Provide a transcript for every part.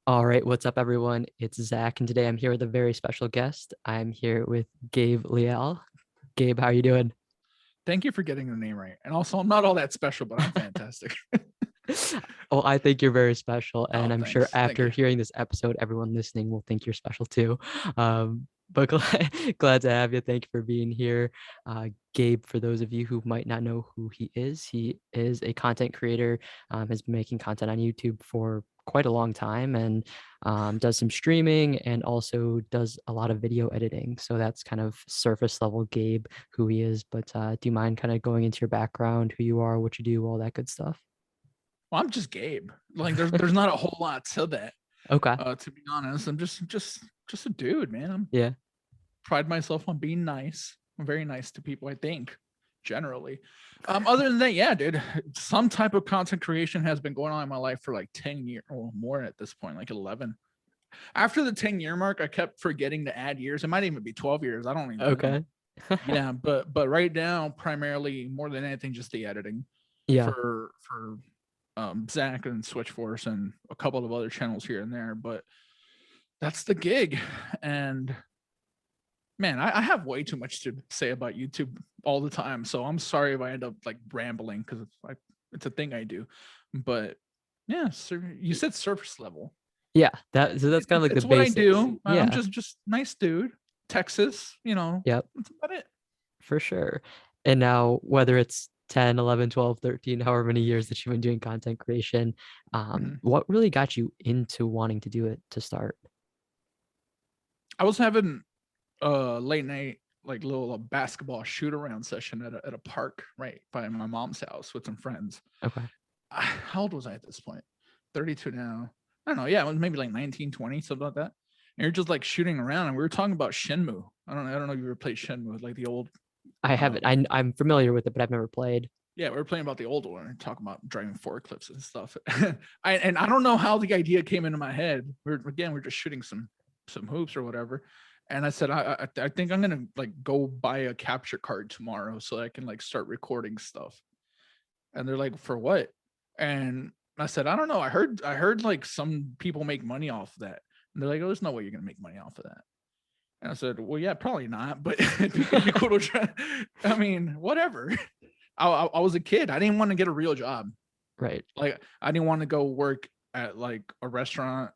All right, what's up, everyone? It's Zach, and today I'm here with a very special guest. I'm here with Gabe Leal. Gabe, how are you doing? Thank you for getting the name right. And also, I'm not all that special, but I'm fantastic. Well, I think you're very special, and Oh, I'm sure thanks. Thank after you. hearing this episode, everyone listening will think you're special too. But glad to have you. Thank you for being here. Gabe, for those of you who might not know who he is a content creator, has been making content on YouTube for quite a long time and does some streaming and also does a lot of video editing. So that's kind of surface level Gabe, who he is. But do you mind kind of going into your background, who you are, what you do, all that good stuff? Well, I'm just Gabe. Like, there's not a whole lot to that. Okay. To be honest, I'm just a dude, man. I'm Yeah. pride myself on being nice. I'm very nice to people, I think, generally. Other than that, yeah, dude, some type of content creation has been going on in my life for like 10 years or more at this point, like 11. After the 10-year mark, I kept forgetting to add years. It might even be 12 years. I don't even know. Okay. Yeah, but right now, primarily more than anything, just the editing Yeah. for Zach and SwitchForce and a couple of other channels here and there. But that's the gig. And man, I have way too much to say about YouTube all the time. So I'm sorry if I end up like rambling because it's a thing I do. But yeah, you said surface level. Yeah. That's kind of like the It's what I basics. do. I'm Yeah. just nice dude. Texas, Yep. that's about it. For sure. And now whether it's 10, 11, 12, 13, however many years that you've been doing content creation, Mhm. what really got you into wanting to do it to start? I was having a late night like little basketball shoot around session at a park right by my mom's house with some friends. Okay. How old was I at this point? 32 now. I don't know. Yeah, it was maybe like 19, 20, something like that. And you're just like shooting around, and we were talking about Shenmue. I don't know if you ever played Shenmue, like the old. I haven't. Um, I'm familiar with it, but I've never played. yeah, we were playing about the old one and talking about driving forklifts and stuff. And I don't know how the idea came into my head. We're just shooting some hoops or whatever. And I said, I think I'm gonna like go buy a capture card tomorrow so I can like start recording stuff. And they're like, for what? And I said, I don't know. I heard like some people make money off of that. And they're like, oh, there's no way you're gonna make money off of that. And I said, well, yeah, probably not, but it'd be cool to try. I mean, whatever. I was a kid. I didn't want to get a real job. Right. Like, I didn't want to go work at like a restaurant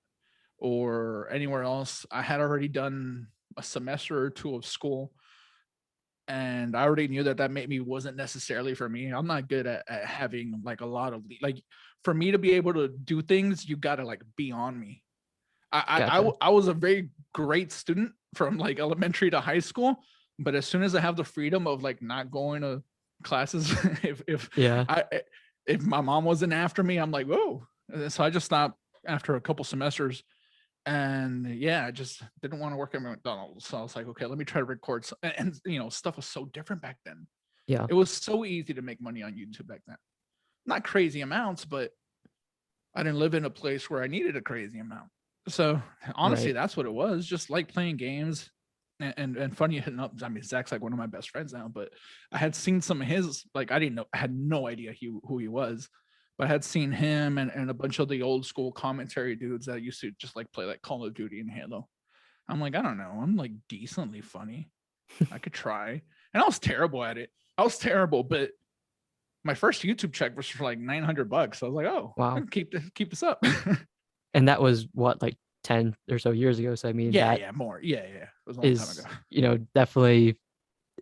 or anywhere else. I had already done a semester or two of school, and I already knew that that maybe wasn't necessarily for me. I'm not good at having like a lot of like for me to be able to do things, you gotta like be on me. Gotcha. I was a very great student from like elementary to high school, but as soon as I have the freedom of like not going to classes, Yeah. I if my mom wasn't after me, I'm like, whoa. So I just stopped after a couple semesters, and yeah, I just didn't want to work at McDonald's. So I was like, okay, let me try to record. And stuff was so different back then. Yeah. It was so easy to make money on YouTube back then. Not crazy amounts, but I didn't live in a place where I needed a crazy amount. So honestly, Right. that's what it was. Just like playing games. And funny enough, I mean, Zach's like one of my best friends now, but I had seen some of his, like, I didn't know, I had no idea who he was, but I had seen him and a bunch of the old school commentary dudes that used to just like play like Call of Duty and Halo. I'm like, I don't know. I'm like decently funny. I could try. And I was terrible at it. I was terrible, but my first YouTube check was for like $900. So I was like, oh, I Wow. can keep this up. And that was what, like 10 or so years ago. So I mean, Yeah, that yeah, more. Yeah, yeah. It was a long time is, ago. definitely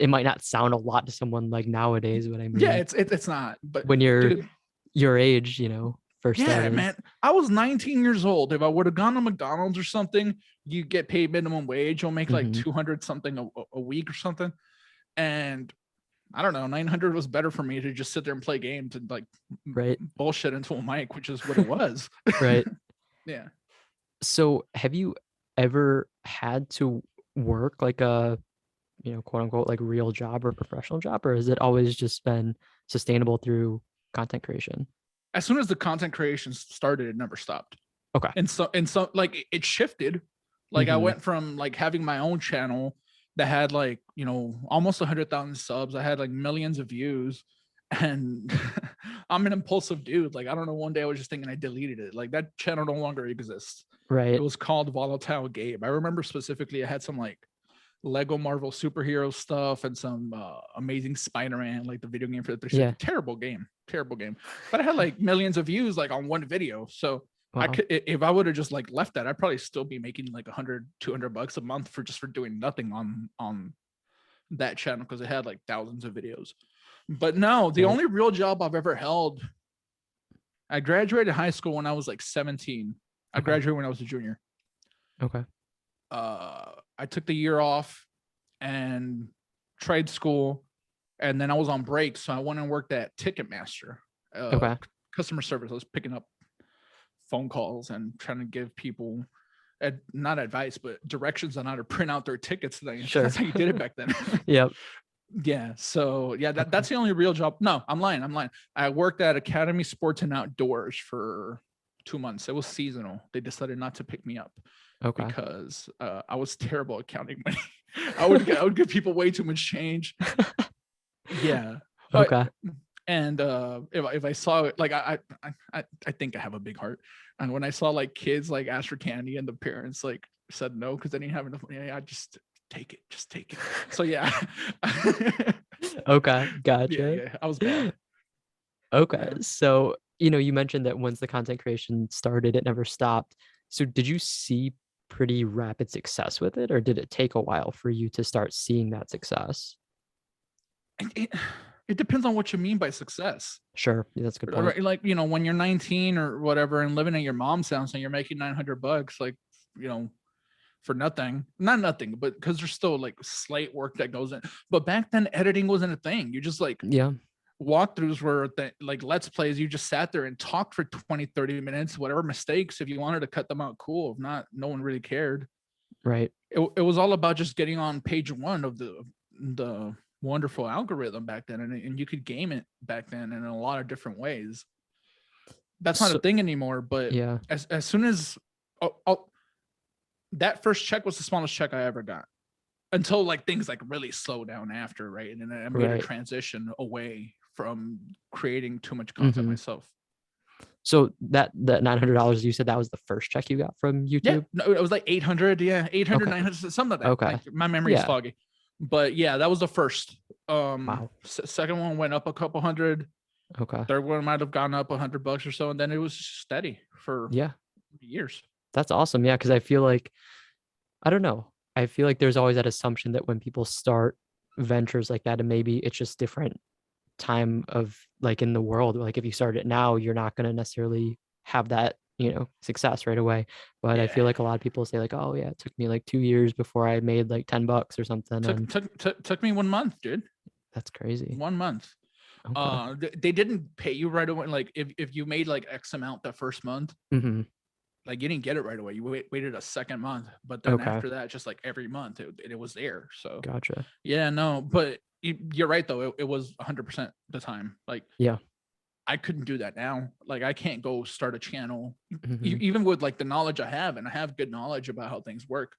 it might not sound a lot to someone like nowadays, but I Yeah, mean, it's not. But when you're dude, your age, first yeah, started. man. I was 19 years old. If I would have gone to McDonald's or something, you get paid minimum wage. You'll make like Hmm. 200 something a week or something. And I don't know, 900 was better for me to just sit there and play games and like Right. bullshit into a mic, which is what it was. Right. Yeah. So have you ever had to work like a, quote unquote, like real job or professional job, or has it always just been sustainable through content creation? As soon as the content creation started, it never stopped. Okay. And so like it shifted. Like I Hmm. went from like having my own channel that had like almost 100,000 subs. I had like millions of views, and I'm an impulsive dude. Like I don't know. One day I was just thinking I deleted it. Like that channel no longer exists. It Right. was called Volatile Gabe. I remember specifically I had some like Lego Marvel superhero stuff and some Amazing Spider-Man, like the video game for the 360. Yeah. Terrible game, terrible game. But I had like millions of views like on one video. So I Wow. could, if I would have just like left that, I'd probably still be making like 100, $200 a month for doing nothing on that channel because it had like thousands of videos. But no, the Right. only real job I've ever held, I graduated high school when I was like 17. I Okay. graduated when I was a junior. Okay. I took the year off and trade school, and then I was on break, so I went and worked at Ticketmaster, Okay. customer service. I was picking up phone calls and trying to give people not advice, but directions on how to print out their tickets. Sure. That's how you did it back then. Yep. Yeah. So yeah, Okay. that's the only real job. No, I'm lying. I worked at Academy Sports and Outdoors for 2 months. It was seasonal. They decided not to pick me up Okay. because I was terrible at counting money. I would give people way too much change. Yeah. But Okay. and if I saw it, like I think I have a big heart. And when I saw like kids like ask for candy and the parents like said no because they didn't have enough money, I just just take it. So yeah. Okay. Gotcha. Yeah, I was bad. Okay. Yeah. So, you mentioned that once the content creation started, it never stopped. So did you see pretty rapid success with it, or did it take a while for you to start seeing that success? It, it depends on what you mean by success. Sure. Yeah, that's a good point. Like, when you're 19 or whatever and living at your mom's house and you're making $900, like, for nothing, not nothing, but because there's still like slight work that goes in. But back then, editing wasn't a thing. You just like Yeah. walkthroughs were like let's plays. You just sat there and talked for 20, 30 minutes, whatever mistakes. If you wanted to cut them out, cool. If not, no one really cared. Right. It was all about just getting on page one of the wonderful algorithm back then, and you could game it back then in a lot of different ways. That's not a So, thing anymore. But yeah. as soon as that first check was the smallest check I ever got until like things like really slow down after, right? And then I made a Right. transition away from creating too much content Mhm. myself. So that $900, you said that was the first check you got from Yeah, YouTube? no, it was like 800. Yeah, 800, Okay. 900, something like that. Okay. Like my memory is Yeah. foggy, but yeah, that was the first. Wow. Second one went up a couple hundred. Okay. Third one might have gone up $100 or so, and then it was steady for Yeah. years. That's awesome. Yeah. Cause I feel like, I don't know. I feel like there's always that assumption that when people start ventures like that, and maybe it's just different time of like in the world, like if you start it now, you're not going to necessarily have that, success right away. But I feel Yeah, like a lot of people say like, oh yeah, it took me like 2 years before I made like $10 or something. And took me 1 month, dude. that's crazy. 1 month. Okay. They didn't pay you right away. Like if you made like X amount that first month, Hmm. like you didn't get it right away. You waited a second month, but then Okay. after that, just like every month, it was there. So Gotcha. yeah, no, but you're right though. It was 100% the time. Like Yeah. I couldn't do that now. Like I can't go start a channel, Hmm. even with like the knowledge I have, and I have good knowledge about how things work.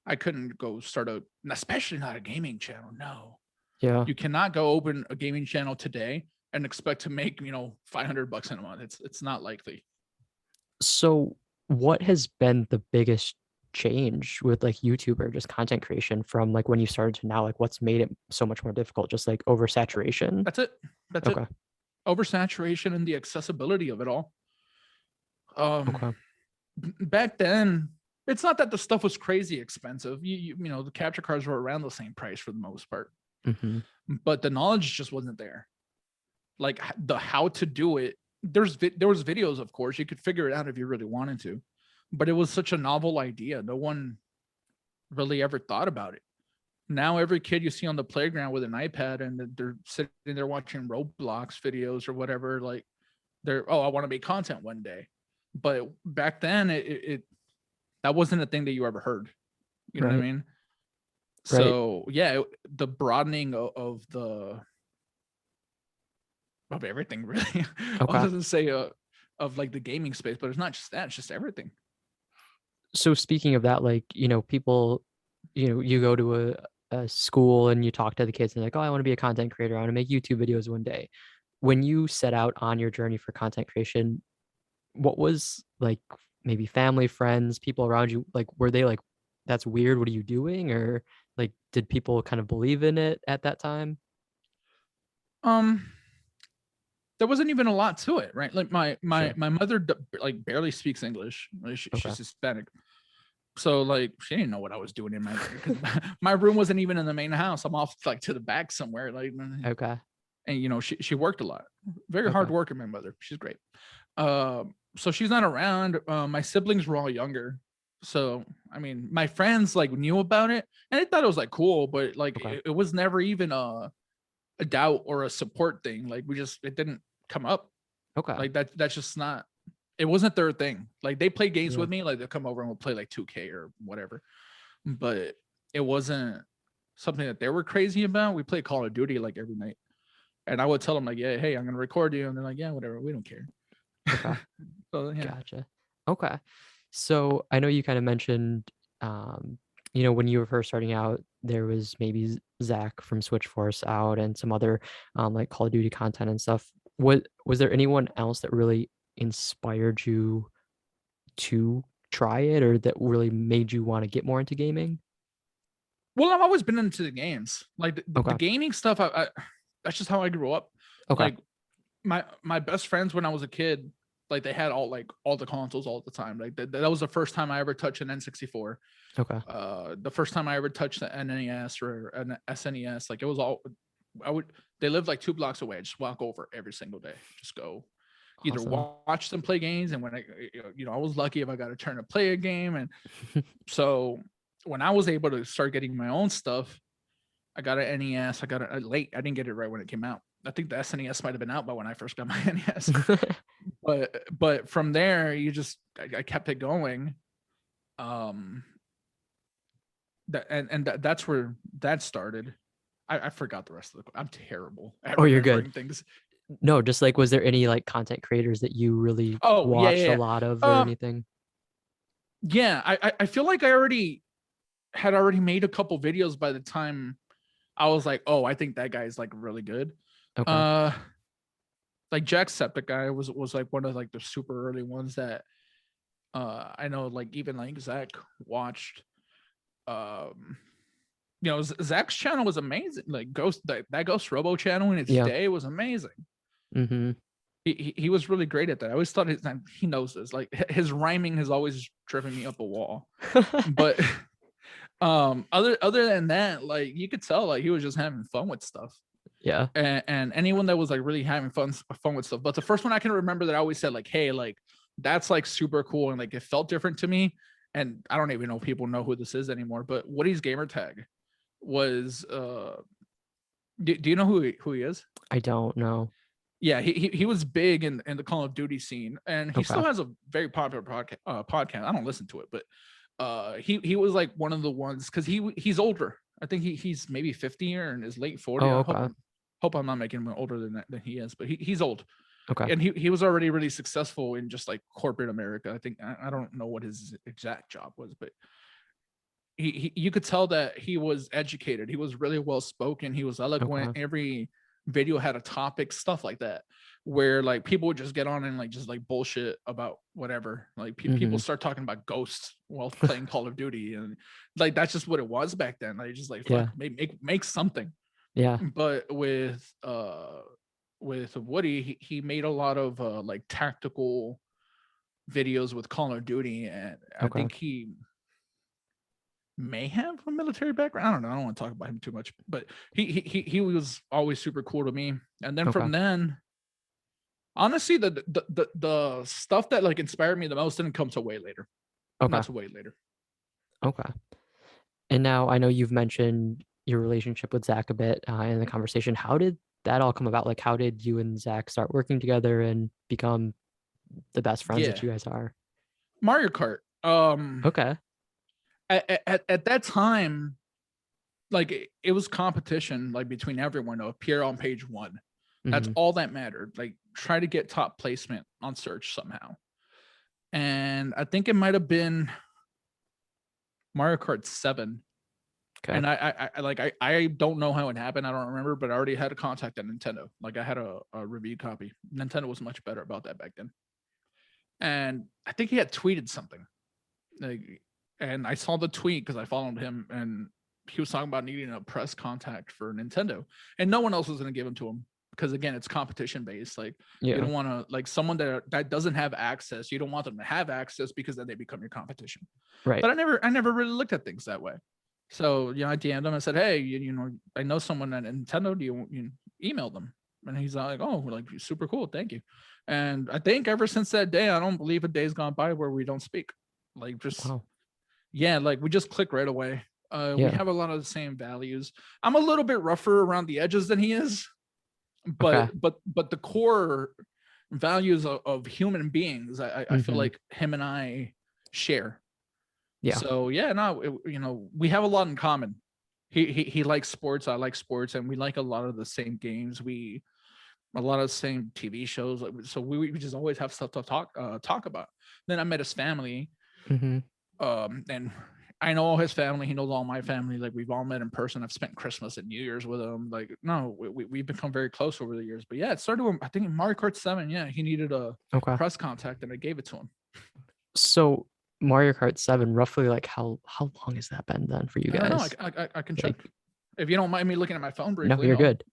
I couldn't go start especially not a gaming channel. No, Yeah. you cannot go open a gaming channel today and expect to make $500 in a month. It's not likely. So what has been the biggest change with like YouTube or just content creation from like when you started to now? Like what's made it so much more difficult? Just like oversaturation? That's it. That's it. Okay. Oversaturation and the accessibility of it all. Um, Okay. Back then, it's not that the stuff was crazy expensive. The capture cards were around the same price for the most part, Hmm. but the knowledge just wasn't there. Like the how to do it. There was videos, of course, you could figure it out if you really wanted to, but it was such a novel idea. No one really ever thought about it. Now every kid you see on the playground with an iPad and they're sitting there watching Roblox videos or whatever, like I want to make content one day. But back then it that wasn't a thing that you ever heard. You know what I Right. mean? Right. So yeah, the broadening of everything really. I was Okay. gonna say of like the gaming space, but it's not just that, it's just everything. So speaking of that, like, people, you go to a school and you talk to the kids and they're like, oh, I want to be a content creator. I want to make YouTube videos one day. When you set out on your journey for content creation, what was like maybe family, friends, people around you, like, were they like, "That's weird, what are you doing?" Or, like, did people kind of believe in it at that time? Um, there wasn't even a lot to it, right? Like Sure. my mother like barely speaks English. Like, Okay. she's Hispanic, so like she didn't know what I was doing in my room because my room wasn't even in the main house. I'm off like to the back somewhere. Like, Okay. and she worked a lot, very hard Okay. worker. My mother, she's great. So she's not around. My siblings were all younger, so I mean, my friends like knew about it and they thought it was like cool, but like Okay. it was never even a doubt or a support thing. Like it didn't come up. Okay. Like that's just not. It wasn't their thing. Like they play games Yeah. with me. Like they'll come over and we'll play like 2K or whatever, but it wasn't something that they were crazy about. We play Call of Duty like every night. And I would tell them like, yeah, hey, I'm gonna record you, and they're like, yeah, whatever, we don't care. Okay. So yeah. Gotcha. Okay. So I know you kind of mentioned, um, when you were first starting out, there was maybe Zach from SwitchForce out and some other like Call of Duty content and stuff. Was there anyone else that really inspired you to try it, or that really made you want to get more into gaming? Well, I've always been into the games, like the Okay. gaming stuff. That's just how I grew up. Okay. Like my best friends when I was a kid, like they had all the consoles all the time. Like that was the first time I ever touched an N64. Okay. The first time I ever touched an NES or an SNES. Like it was all. I would. They lived like 2 blocks away. I just walk over every single day. Just go either Awesome. watch them play games, and when I was lucky if I got a turn to play a game. And so when I was able to start getting my own stuff, I got an NES. I got it late. I didn't get it right when it came out. I think the SNES might have been out by when I first got my NES. But from there, I kept it going. Um, that's where that started. I forgot the rest of the. I'm terrible at Oh, you're good. remembering things. No, just like, was there any like content creators that you really Oh yeah, watched a yeah, lot of yeah. or anything? Yeah. I feel like I already made a couple videos by the time I was like, oh, I think that guy's like really good. Okay. Uh, like Jacksepticeye was like one of like the super early ones that I know like even like Zach watched. Um, Zach's channel was amazing. Like that Ghost Robo channel in its Yeah. day was amazing. Mm-hmm. He was really great at that. I always thought he knows this. Like his rhyming has always driven me up a wall. But other than that, like you could tell like he was just having fun with stuff. Yeah. And anyone that was like really having fun with stuff. But the first one I can remember that I always said like, hey, like that's like super cool and like it felt different to me. And I don't even know if people know who this is anymore, but Woody's gamer tag was do you know who he is? I don't know. Yeah, he was big in the Call of Duty scene, and he Okay. still has a very popular podcast. I don't listen to it, but he was like one of the ones because he's older. I think he's maybe 50 or in his late 40. Oh, I okay. hope I'm not making him older than he is, but he's old, Okay. and he was already really successful in just like corporate America. I think I don't know what his exact job was, but you could tell that he was educated. He was really well spoken. He was eloquent. Okay. Every video had a topic, stuff like that, where like people would just get on and like just like bullshit about whatever. Like people Mm-hmm. start talking about ghosts while playing Call of Duty, and like that's just what it was back then. Like just like fuck, Yeah. make something. Yeah. But with Woody, he made a lot of like tactical videos with Call of Duty, and I Okay. think he may have a military background. I don't know. I don't want to talk about him too much, but he was always super cool to me. And then Okay. from then, honestly, the stuff that like inspired me the most didn't come till way later. Okay. Not till way later. Okay. And now I know you've mentioned your relationship with Zach a bit in the conversation. How did that all come about? Like, how did you and Zach start working together and become the best friends that Yeah, you guys are? Mario Kart. Okay. At that time, like it was competition like between everyone to appear on page one. That's Mm-hmm. all that mattered. Like try to get top placement on search somehow. And I think it might have been Mario Kart 7. Okay. And I don't know how it happened. I don't remember, but I already had a contact at Nintendo. Like I had a review copy. Nintendo was much better about that back then. and I think he had tweeted something. Like, and I saw the tweet because I followed him, and he was talking about needing a press contact for Nintendo, and no one else was going to give him to him because again, it's competition based. Like, you Yeah. don't want to like someone that doesn't have access. You don't want them to have access because then they become your competition. Right. But I never really looked at things that way. So I DM'd him. I said, hey, I know someone at Nintendo. Do you email them? And he's like, oh, like super cool, thank you. And I think ever since that day, I don't believe a day's gone by where we don't speak. Like just Wow. yeah, like we just click right away. We Yeah. have a lot of the same values. I'm a little bit rougher around the edges than he is, Okay. but the core values of human beings, I feel Mm-hmm. like him and I share. Yeah. So yeah, no, we have a lot in common. He likes sports, I like sports, and we like a lot of the same games. We a lot of the same TV shows. So we just always have stuff to talk about. Then I met his family, Mm-hmm. and I know all his family. He knows all my family. Like we've all met in person. I've spent Christmas and New Year's with him. Like no, we've become very close over the years. But yeah, it started with, I think in Mario Kart 7. Yeah, he needed a Okay. press contact, and I gave it to him. So Mario Kart 7, roughly like how long has that been then for you I don't know. guys? I can check Like, if you don't mind me looking at my phone no, briefly. you're No, good.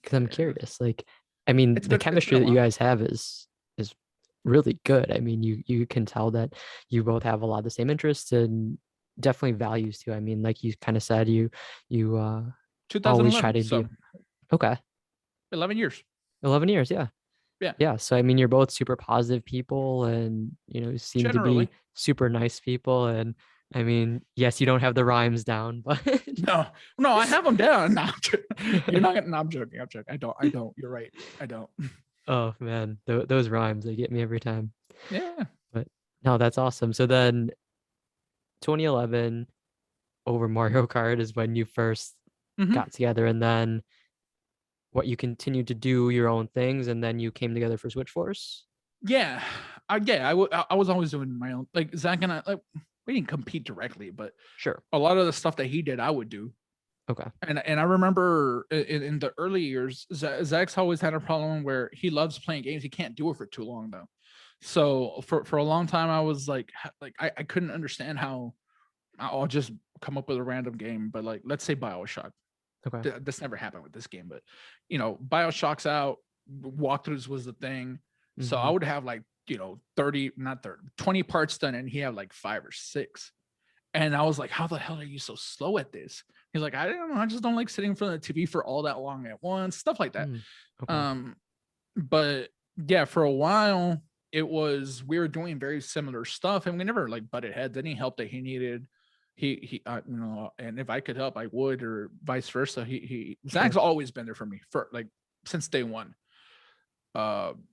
Because I'm yeah, curious. Like, I mean, the it's been chemistry a that you while. guys have is really good. I mean, you can tell that you both have a lot of the same interests and definitely values too. I mean, like you kind of said, you always try 2011, to be so okay. 11 years. 11 years, yeah. Yeah, Yeah. So I mean, you're both super positive people and seem to be generally. super nice people. And I mean, yes, you don't have the rhymes down, but No, no, I have them down. No, you're not gonna. No, I'm joking. I'm joking. I don't. You're right. I don't. oh man, those rhymes, they get me every time. Yeah. But no, that's awesome. So then 2011 over Mario Kart is when you first Hmm. got together, and then what, you continued to do your own things, and then you came together for SwitchForce? Yeah. I was always doing my own. Like Zach and I, like we didn't compete directly, but Sure. a lot of the stuff that he did, I would do. Okay. And I remember in the early years, Zach's always had a problem where he loves playing games. He can't do it for too long though. So for a long time, I was like I couldn't understand how I'll just come up with a random game, but like let's say BioShock. Okay. This never happened with this game, but BioShock's out. Walkthroughs was the thing, so I Mm-hmm. would have like 30, not 30, 20 parts done, and he had like 5 or 6. And I was like, how the hell are you so slow at this? He's like, I don't know, I just don't like sitting in front of the TV for all that long at once, stuff like that. Mm. Okay. Um, but yeah, for a while, we were doing very similar stuff, and we never like butted heads. Any help that he needed, and if I could help, I would, or vice versa. Zach's Sure. always been there for me for like since day one.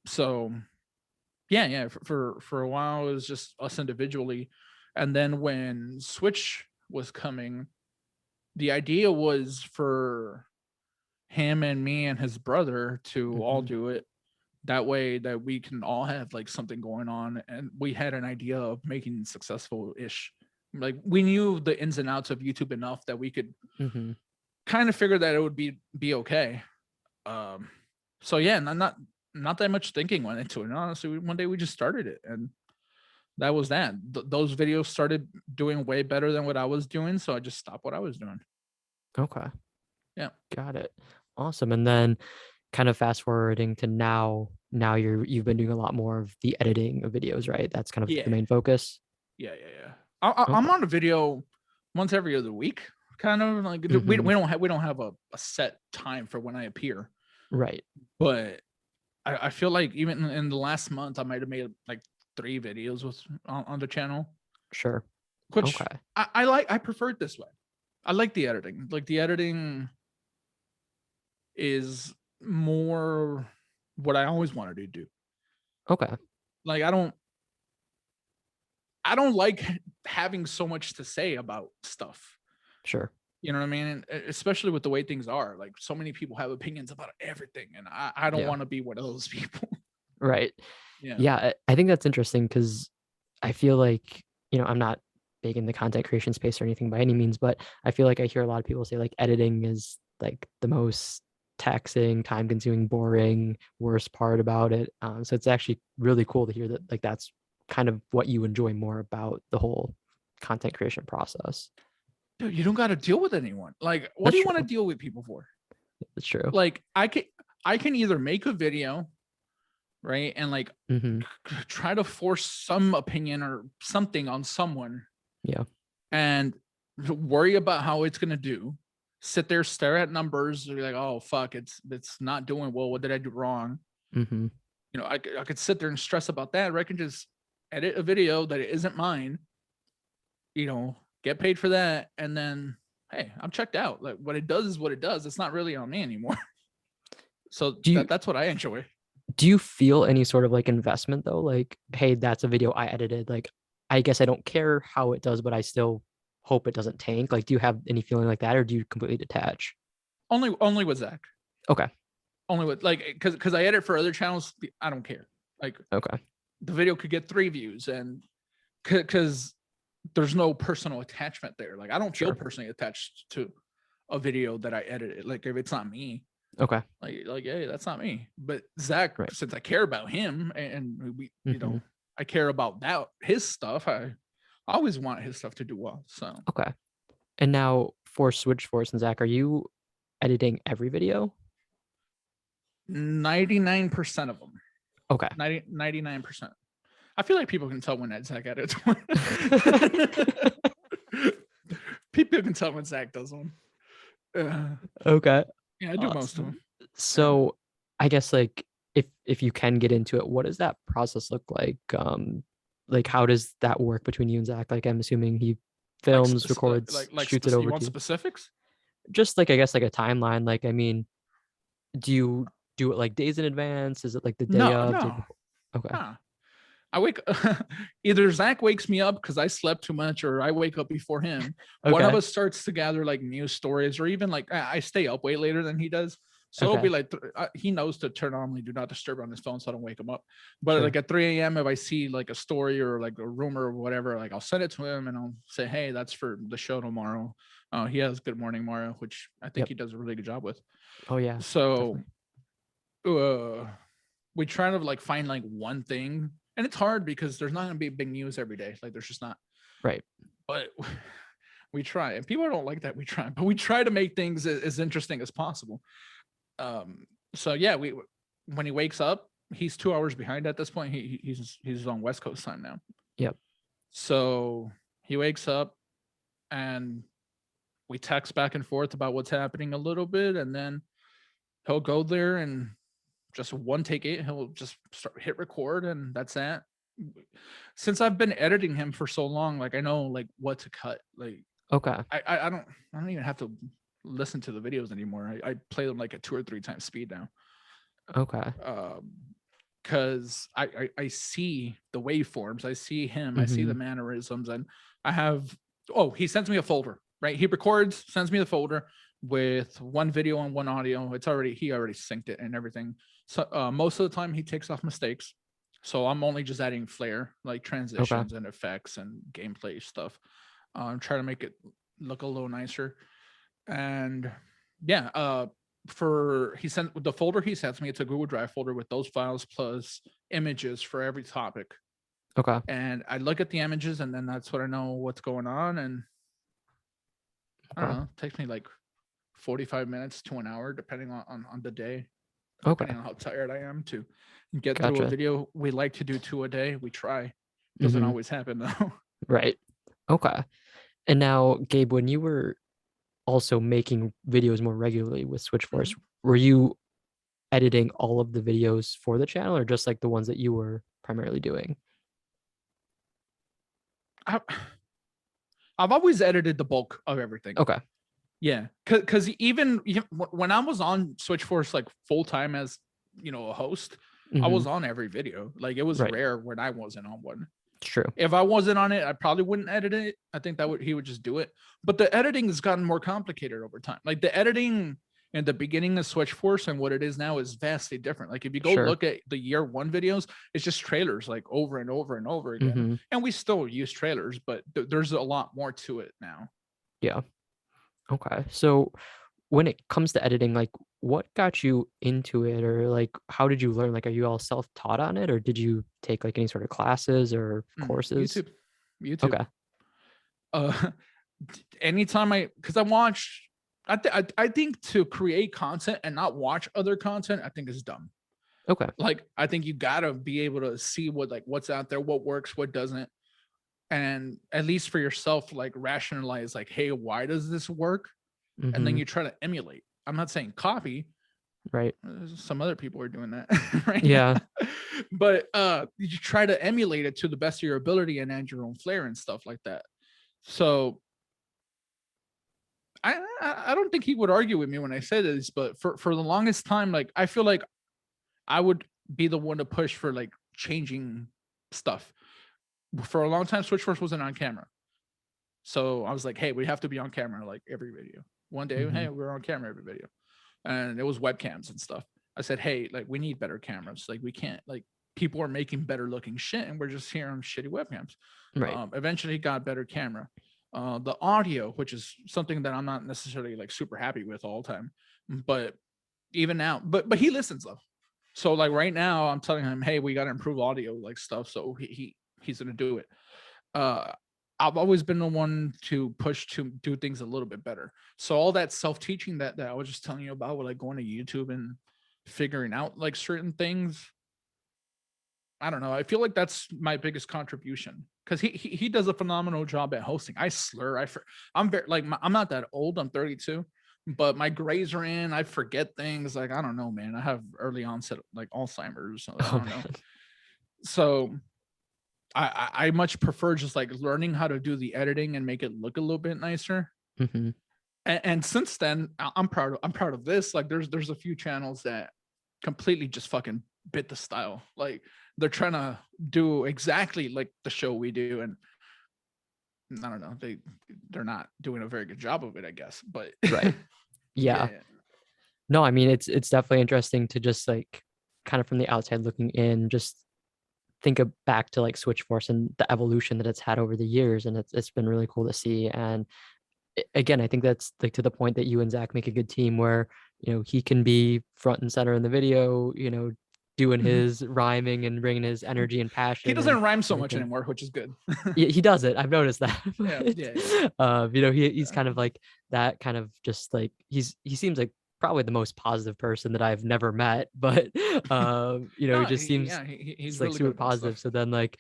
So yeah, for a while it was just us individually, and then when Switch was coming, the idea was for him and me and his brother to all Mm-hmm. do it. That way that we can all have like something going on, and we had an idea of making successful ish. Like we knew the ins and outs of YouTube enough that we could Mm-hmm. kind of figure that it would be okay. Um, so yeah, not that much thinking went into it. Honestly, one day we just started it, and that was that. Those videos started doing way better than what I was doing, so I just stopped what I was doing. Okay. Yeah, Got it. Awesome. And then kind of fast forwarding to now you've been doing a lot more of the editing of videos, right? That's kind of the yeah, main focus. yeah. I'm Okay. on a video once every other week, kind of like Mm-hmm. we don't have a set time for when I appear, Right. but I feel like even in the last month I might have made like 3 videos on the channel, Sure. which Okay. I like. I prefer it this way. I like the editing. Like the editing is more what I always wanted to do. Okay. Like I don't like having so much to say about stuff. Sure. You know what I mean? And especially with the way things are. Like so many people have opinions about everything, and I don't Yeah. want to be one of those people. Right. Yeah. Yeah. I think that's interesting because I feel like, I'm not big in the content creation space or anything by any means, but I feel like I hear a lot of people say like editing is like the most taxing, time consuming, boring, worst part about it. So it's actually really cool to hear that like that's kind of what you enjoy more about the whole content creation process. Dude, you don't got to deal with anyone. Like, what That's do you want to true. deal with people for? That's true. Like, I can either make a video, right, and like Hmm. try to force some opinion or something on someone, Yeah. and worry about how it's gonna do. Sit there, stare at numbers, and be like, oh fuck, it's not doing well. What did I do wrong? Hmm. I could sit there and stress about that, or I can just edit a video that isn't mine, get paid for that, and then hey, I'm checked out. Like, what it does is what it does. It's not really on me anymore. So Do you that's what I enjoy. do you feel any sort of like investment though? Like, hey, that's a video I edited. Like, I guess I don't care how it does, but I still hope it doesn't tank. Like, do you have any feeling like that, or do you completely detach? Only with Zach. Okay. Only with like because I edit for other channels. I don't care. Like, Okay. the video could get 3 views, and because there's no personal attachment there. Like, I don't feel Sure. personally attached to a video that I edited. Like, if it's not me, Okay. like hey, that's not me. But Zach, Right. since I care about him, and we, Hmm. I care about his stuff. I always want his stuff to do well. So Okay. And now for SwitchForce and Zach, are you editing every video? 99% of them. Okay. 99%. I feel like people can tell when that Zach edits one. People can tell when Zach does one. Okay. Yeah, I do most of Awesome. them. So I guess like if you can get into it, what does that process look like? Like how does that work between you and Zach? Like I'm assuming he Like, films, records, shoots it you over to want you. specifics? Just like I guess like a timeline. Like I mean, do you do it like days in advance? Is it like the day No, of, day no. before? Okay. Huh. I wake either Zach wakes me up because I slept too much, or I wake up before him. One of Okay. us starts to gather like news stories, or even like I stay up way later than he does. So it'll be Okay. like he knows to turn on do not disturb on his phone, so I don't wake him up. But Sure. like at 3 a.m., if I see like a story or like a rumor or whatever, like I'll send it to him and I'll say, hey, that's for the show tomorrow. He has Good Morning Mario, which I think Yep. he does a really good job with. Oh yeah. So Definitely. we try to like find like one thing, and it's hard because there's not going to be big news every day. Like, there's just not. Right. But we try, and people don't like that we try, but we try to make things as interesting as possible. So yeah, when he wakes up, he's 2 hours behind at this point. He's on West Coast time now. Yep. So he wakes up, and we text back and forth about what's happening a little bit, and then he'll go there and just one take it. He'll just hit record, and that's that. Since I've been editing him for so long, like I know like what to cut. Like Okay. I don't even have to listen to the videos anymore. I play them like at 2 or 3 times speed now. Okay. Because I see the waveforms, I see him, I see Hmm. the mannerisms, and I have he sends me a folder, right? He records, sends me the folder with one video and one audio. He already synced it and everything. So most of the time he takes off mistakes. So I'm only just adding flair, like Okay. transitions and effects and gameplay stuff. I'm trying to make it look a little nicer. And yeah, for he sent the folder he sends me, it's a Google Drive folder with those files plus images for every topic. Okay. And I look at the images, and then that's what I know what's going on. And I don't Okay. know, it takes me like 45 minutes to an hour, depending on the day, Okay. depending on how tired I am to get through a Gotcha. video. We like to do 2 a day. We try. Doesn't Hmm. always happen though. Right. Okay. And now, Gabe, when you were also making videos more regularly with SwitchForce, Mhm. were you editing all of the videos for the channel or just like the ones that you were primarily doing? I, I've always edited the bulk of everything. Okay. Yeah, because even when I was on SwitchForce like full time as a host, I Hmm. was on every video. Like, it was Right. rare when I wasn't on one. It's true. If I wasn't on it, I probably wouldn't edit it. I think he would just do it. But the editing has gotten more complicated over time. Like, the editing in the beginning of SwitchForce and what it is now is vastly different. Like, if you go Sure. look at the year 1 videos, it's just trailers like over and over and over again. Hmm. And we still use trailers, but there's a lot more to it now. Yeah. Okay. So when it comes to editing, like what got you into it, or like how did you learn? Like, are you all self-taught on it, or did you take like any sort of classes or courses? YouTube, YouTube. Okay. Uh, anytime because I watch, I think to create content and not watch other content, I think is dumb. Okay. Like, I think you gotta be able to see what's out there, what works, what doesn't, and at least for yourself, like rationalize, like, hey, why does this work? And then Mm-hmm. you try to emulate. I'm not saying copy. Right. Some other people are doing that right Yeah. now. But you try to emulate it to the best of your ability and add your own flair and stuff like that. So I don't think he would argue with me when I say this, but for the longest time, like, I feel like I would be the one to push for like changing stuff. For a long time, SwitchForce wasn't on camera. So I was like, hey, we have to be on camera like every video. One day, Mm-hmm. hey, we're on camera every video. And it was webcams and stuff. I said, hey, like, we need better cameras. Like, we can't, like, people are making better looking shit and we're just here on shitty webcams. Right. Eventually got better camera. The audio, which is something that I'm not necessarily like super happy with all the time, but even now, but he listens though. So like right now, I'm telling him, hey, we got to improve audio like stuff. So he's gonna do it. Uh, I've always been the one to push to do things a little bit better. So all that self-teaching that I was just telling you about, with like going to YouTube and figuring out like certain things, I don't know. I feel like that's my biggest contribution because he does a phenomenal job at hosting. I slur. I'm very like I'm not that old. I'm 32, but my grays are in. I forget things. Like, I don't know, man. I have early onset like Alzheimer's. So I Oh don't know. man. So I much prefer just like learning how to do the editing and make it look a little bit nicer. Mm-hmm. And since then, I'm proud of this. Like, there's a few channels that completely just fucking bit the style. Like, they're trying to do exactly like the show we do, and I don't know, they're not doing a very good job of it, I guess. But Right. Yeah. yeah, No, I mean it's definitely interesting to just like kind of from the outside looking in, just think of back to like SwitchForce and the evolution that it's had over the years, and it's been really cool to see. And again, I think that's like to the point that you and Zach make a good team where, he can be front and center in the video, doing Mhm. his rhyming and bringing his energy and He passion and doesn't rhyme so much everything. anymore, which is good. Yeah, he does it. I've noticed that. Yeah, yeah, yeah. He's kind of like that kind of just like he seems like probably the most positive person that I've never met, but he No, just seems yeah, he's it's like really super good about positive. stuff. So then like,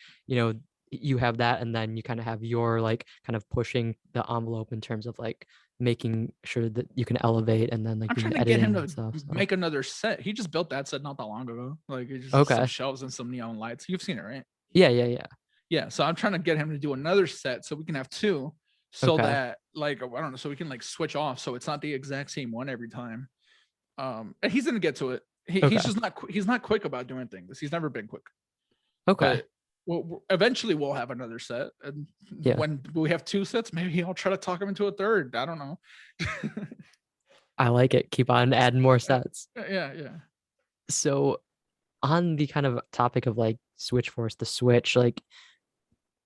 you have that, and then you kind of have your like kind of pushing the envelope in terms of like making sure that you can elevate, and then like I'm doing trying the to get him editing and to stuff. So make another set. He just built that set not that long ago. Like, it's just some okay. shelves and some neon lights. You've seen it, right? Yeah, yeah, yeah. Yeah. So I'm trying to get him to do another set so we can have two, so Okay. that, like, I don't know, so we can like switch off, so it's not the exact same one every time. And he's gonna get to it. He's Okay. just not he's not quick about doing things. He's never been quick. Okay. But eventually we'll have another set, and Yeah. when we have two sets, maybe I'll try to talk him into a third. I don't know. I like it. Keep on adding more sets. Yeah, yeah. So on the kind of topic of like SwitchForce, the Switch, like,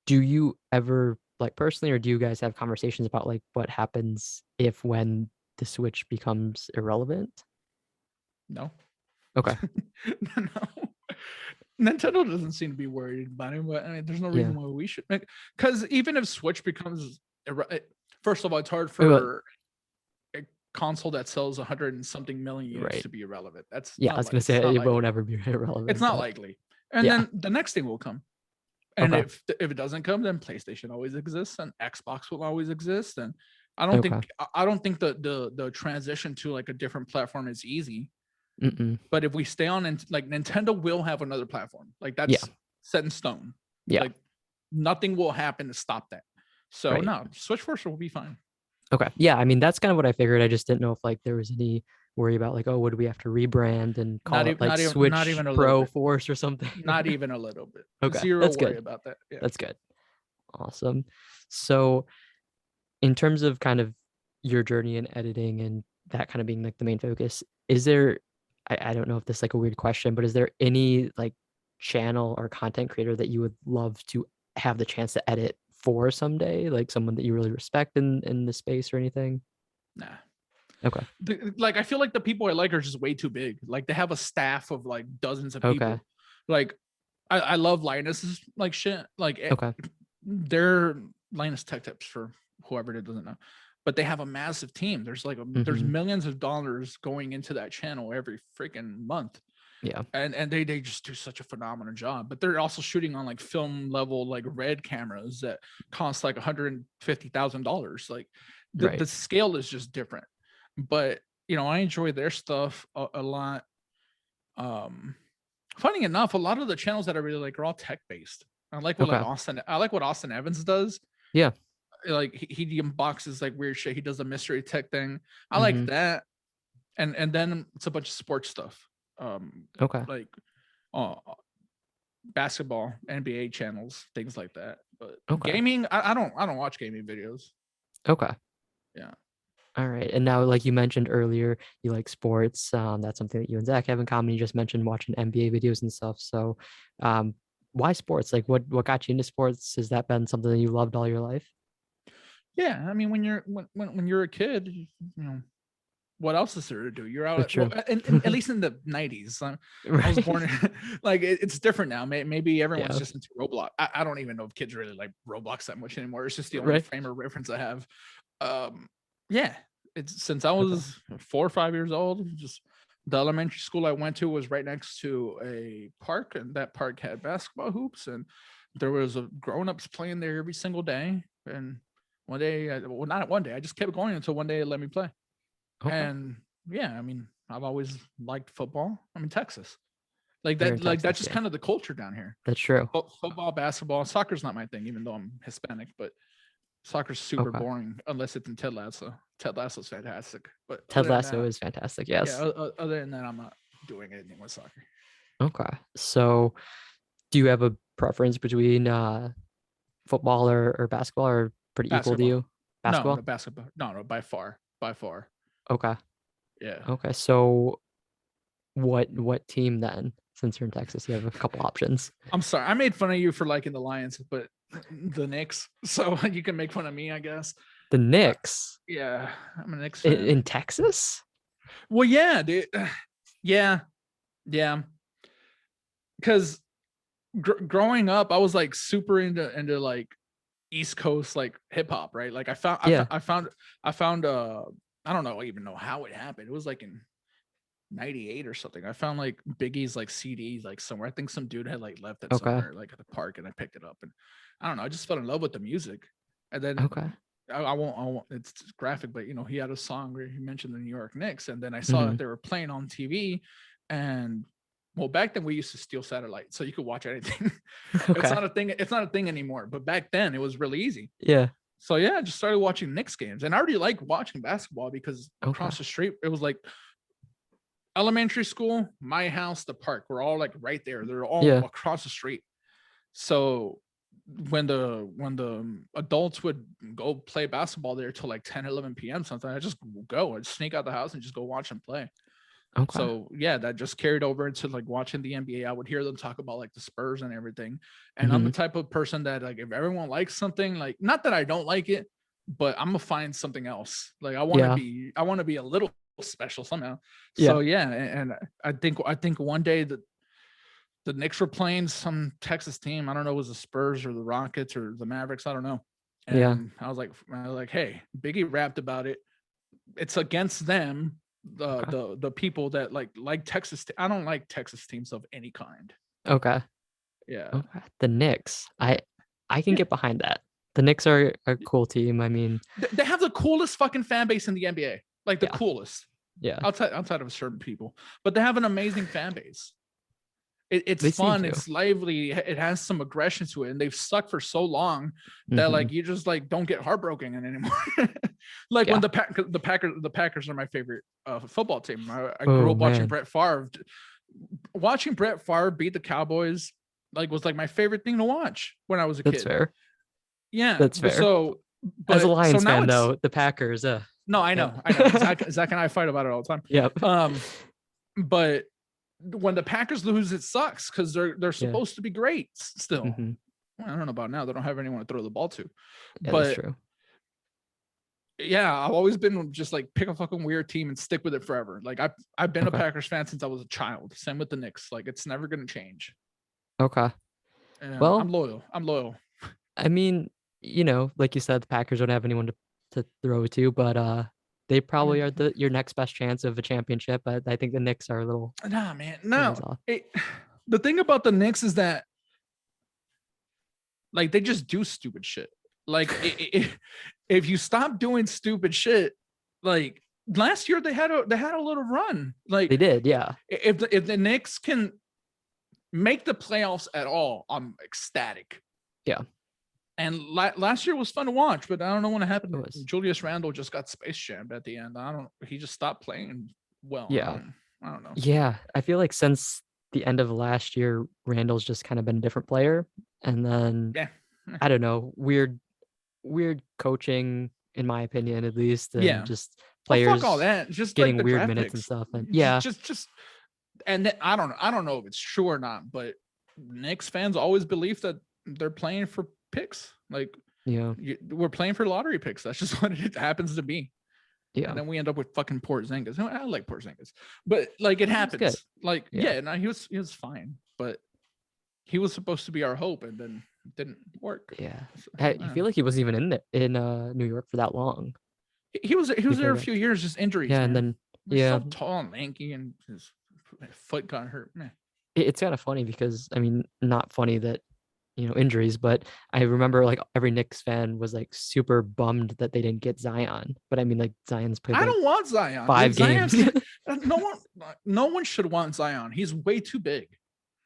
do you ever like personally, or do you guys have conversations about like what happens if when the Switch becomes irrelevant? No. Okay. No. Nintendo doesn't seem to be worried about it, but I mean, there's no Yeah. reason why we should. Because even if Switch becomes, first of all, it's hard Wait, what? for a console that sells 100 and something million units Right. to be irrelevant. That's Yeah, I not was like gonna it's say not it won't likely. ever be It's irrelevant, not but likely. And yeah. then the next thing will come. And Okay. if it doesn't come, then PlayStation always exists and Xbox will always exist. And I don't Okay. think I don't think the transition to like a different platform is easy. Mm-mm. But if we stay on, and like, Nintendo will have another platform, like, Yeah. that's set in stone. Yeah. Like, nothing will happen to stop that. So Right. no, SwitchForce will be fine. Okay. Yeah. I mean, that's kind of what I figured. I just didn't know if like there was any worry about like, oh, would we have to rebrand and call it like Not Switch even a little Pro bit. Force or something? Not even a little bit. Okay. Zero That's worry good. about that. Yeah. That's good. Awesome. So in terms of kind of your journey in editing and that kind of being like the main focus, is there, I don't know if this is like a weird question, but is there any like channel or content creator that you would love to have the chance to edit for someday? Like someone that you really respect in the space or anything? Nah. Okay. Like I feel like the people I like are just way too big. Like they have a staff of like dozens of Okay. people. Like I love Linus's like shit. Like Okay. they're Linus Tech Tips for whoever it doesn't know. But they have a massive team. There's like there's Mm-hmm. millions of dollars going into that channel every freaking month. Yeah. And they just do such a phenomenal job. But they're also shooting on like film level like red cameras that cost like $150,000. Like Right. the scale is just different. But you know, I enjoy their stuff a lot. Um, funny enough, a lot of the channels that I really like are all tech based. Okay. I like what Austin Evans does. Yeah. Like he unboxes like weird shit. He does a mystery tech thing. I like Mm-hmm. that. And then it's a bunch of sports stuff. Okay. Like uh, basketball, NBA channels, things like that. But Okay. gaming, I don't watch gaming videos. Okay. Yeah. All right. And now, like you mentioned earlier, you like sports. That's something that you and Zach have in common. You just mentioned watching NBA videos and stuff. So, um, why sports? Like, what got you into sports? Has that been something that you loved all your life? Yeah. I mean, when you're a kid, you know, what else is there to do? You're out That's at, well, true. at least in the 90s. I was Right. born like it's different now. Maybe everyone's Yeah. just into Roblox. I don't even know if kids really like Roblox that much anymore. It's just the only Right. frame of reference I have. Yeah, it's since I Okay. was 4 or 5 years old. Just the elementary school I went to was right next to a park, and that park had basketball hoops, and there was a grown-ups playing there every single day. And one day, well, not one day, I just kept going until one day it let me play. Okay. And yeah, I mean, I've always liked football. I'm in Texas. You're in Like that's Texas. just Yeah. kind of the culture down here. That's true. Football, basketball, soccer's not my thing, even though I'm Hispanic, but soccer's super Okay. boring unless it's in Ted Lasso. Ted Lasso's fantastic. But Ted other than Lasso that, is fantastic. yeah, Yes. other than that, I'm not doing anything with soccer. Okay. So, do you have a preference between football or basketball, or pretty equal to Basketball. you? No, Basketball? no basketball. No, no, by far. By far. Okay. Yeah. Okay. So, what team then? Since you're in Texas, you have a couple options. I'm sorry. I made fun of you for liking the Lions, but the Knicks. So you can make fun of me, I guess. The Uh, Knicks yeah, I'm a Knicks in, fan. in Texas? Well, yeah, dude. Yeah, yeah. Because growing up, I was like super into like East Coast like hip hop, right? Like Yeah. I found I don't know even know how it happened. It was like in 98 or something. I found like Biggie's like CD like somewhere. I think some dude had like left it Okay. somewhere like at the park, and I picked it up, and I don't know, I just fell in love with the music. And then Okay. I won't it's graphic, but you know, he had a song where he mentioned the New York Knicks, and then I saw Hmm. that they were playing on TV. And well, back then we used to steal satellite so you could watch anything. Okay. It's not a thing anymore, but back then it was really easy. Yeah. So yeah, I just started watching Knicks games, and I already like watching basketball because Okay. across the street it was like elementary school, my house, the park. We're all like right there. They're all Yeah. across the street. So when the adults would go play basketball there till like 10, 11 p.m. something, I just go and sneak out the house and just go watch them play. Okay. So yeah, that just carried over into like watching the NBA. I would hear them talk about like the Spurs and everything. And I'm Hmm. the type of person that like if everyone likes something, like not that I don't like it, but I'm gonna find something else. Like I Yeah. want to be a little special somehow. Yeah. So yeah, and I think one day that the Knicks were playing some Texas team. I don't know, it was the Spurs or the Rockets or the Mavericks. I don't know. Yeah. And I was like, hey, Biggie rapped about it. It's against them, Okay. the people that like Texas. I don't like Texas teams of any kind. Okay. Yeah, Okay. The Knicks. I can yeah. get behind that. The Knicks are a cool team. I mean, They have the coolest fucking fan base in the NBA. Like the yeah. coolest Yeah. outside of certain people, but they have an amazing fan base. It's They seem fun, to. it's lively, it has some aggression to it, and they've stuck for so long that Hmm. like you just like don't get heartbroken anymore. Like when Yeah. the Packers are my favorite football team. I grew Oh up watching man. Brett Favre. Watching Brett Favre beat the Cowboys like was like my favorite thing to watch when I was a That's kid. fair. Yeah, That's fair. As a so Lions now fan, it's though, the Packers. no, Yep. I know. Zach and I fight about it all the time. Yep. But when the Packers lose, it sucks because they're Yeah. supposed to be great still. Hmm. Well, I don't know about now. They don't have anyone to throw the ball to, Yeah, that's but true. Yeah, I've always been just like pick a fucking weird team and stick with it forever. Like I've been a Okay. Packers fan since I was a child. Same with the Knicks. Like it's never gonna change. Okay. And I'm Well, loyal. I'm loyal. I mean, like you said, the Packers don't have anyone to throw to, but they I probably mean, are your next best chance of a championship. I think the Knicks are a little nah, man. ways No. off. The thing about the Knicks is that like they just do stupid shit. Like if you stop doing stupid shit, like last year they had a little run. They Like did, yeah. if the Knicks can make the playoffs at all, I'm ecstatic. Yeah, And last year was fun to watch, but I don't know what it happened. was. Julius Randle just got space jammed at the end. I don't. He just stopped playing well. Yeah. I don't know. Yeah. I feel like since the end of last year, Randall's just kind of been a different player. And then Yeah, I don't know, weird coaching, in my opinion, at least, and yeah. just Oh fuck all players that. Just like getting the weird draft minutes and picks. stuff. And Just yeah, just just. And then, I don't know if it's true or not, but Knicks fans always believe that they're playing for picks. Like yeah, we're playing for lottery picks. That's just what it happens to be. yeah. And then we end up with fucking Porzingis. I like Porzingis, but like it It was good. happens. Like Yeah. yeah, no, he was fine, but he was supposed to be our hope, and then it didn't work. Yeah. So, I feel like he wasn't even in New York for that long he was there before a that. few years, just injuries, Yeah, and man. then He's yeah, so tall and lanky, and his foot got hurt. Man. it's kind of funny because I mean, not funny that injuries, but I remember like every Knicks fan was like super bummed that they didn't get Zion. But I mean, like Zion's played I like don't want Zion. Like 5 games. no one should want Zion. He's way too big.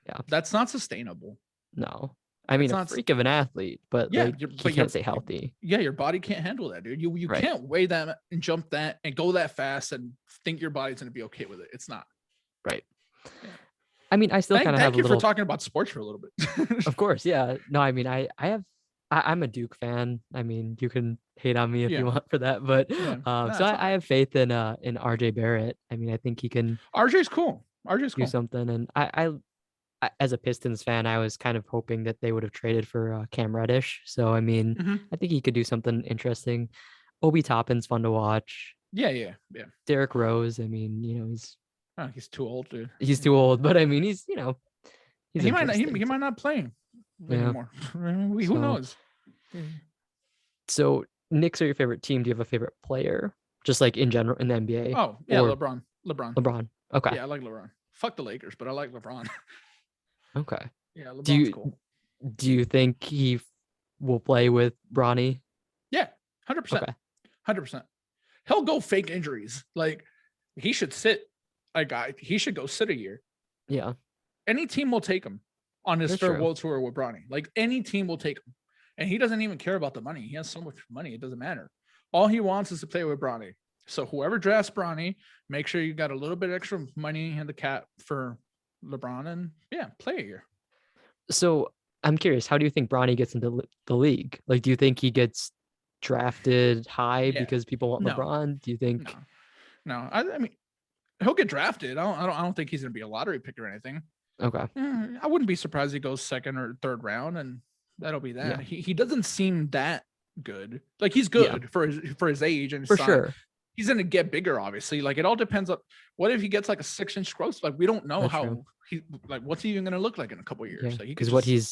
Yeah, That's not sustainable. no. I mean, It's a not. freak of an athlete, but Yeah, like he but can't stay healthy. yeah, your body can't handle that, dude. You Right. can't weigh that and jump that and go that fast and think your body's gonna be okay with it. It's not. Right. Yeah. I mean, I still kind of have Thank a you for little. talking about sports for a little bit. Of course, yeah. No, I mean, I'm a Duke fan. I mean, you can hate on me if you Yeah, want for that, but yeah. No, so it's I all have faith in RJ Barrett. I mean, I think he can right. RJ's cool. RJ's do cool. something, and as a Pistons fan, I was kind of hoping that they would have traded for Cam Reddish. So I mean, Hmm. I think he could do something interesting. Obi Toppin's fun to watch. Yeah, yeah, yeah. Derrick Rose, I mean, Oh, he's too old, dude. he's too old, but I mean, he's He might not. He, interesting. he might not play Yeah. anymore. Who So knows? so Knicks are your favorite team. Do you have a favorite player? Just like in general in the NBA Oh yeah, or LeBron. LeBron. LeBron? Okay. Yeah, I like LeBron. Fuck the Lakers, but I like LeBron. Okay. Yeah, Do LeBron's you cool. do you think he will play with Bronny? Yeah, 100%. Okay. 100%. He'll go fake injuries. Like he should sit. He should go sit a year. Yeah, Any team will take him on his that's true. farewell tour with Bronny. Like any team will take him, and he doesn't even care about the money. He has so much money, it doesn't matter. All he wants is to play with Bronny. So whoever drafts Bronny, make sure you got a little bit extra money in the cap for LeBron, and yeah, play a year. So I'm curious, how do you think Bronny gets into the league? Like, do you think he gets drafted high Yeah, because people want no, LeBron? Do you think? no. I mean, he'll get drafted. I don't think he's gonna be a lottery pick or anything. Okay. I wouldn't be surprised he goes second or third round, and that'll be that. Yeah. He doesn't seem that good. Like he's Yeah. good for his age and his For size. sure. He's gonna get bigger, obviously. Like it all depends on what if he gets like a 6-inch growth. Like we don't know That's how true. what's he even gonna look like in a couple of Yeah. years. Like he could Because what just he's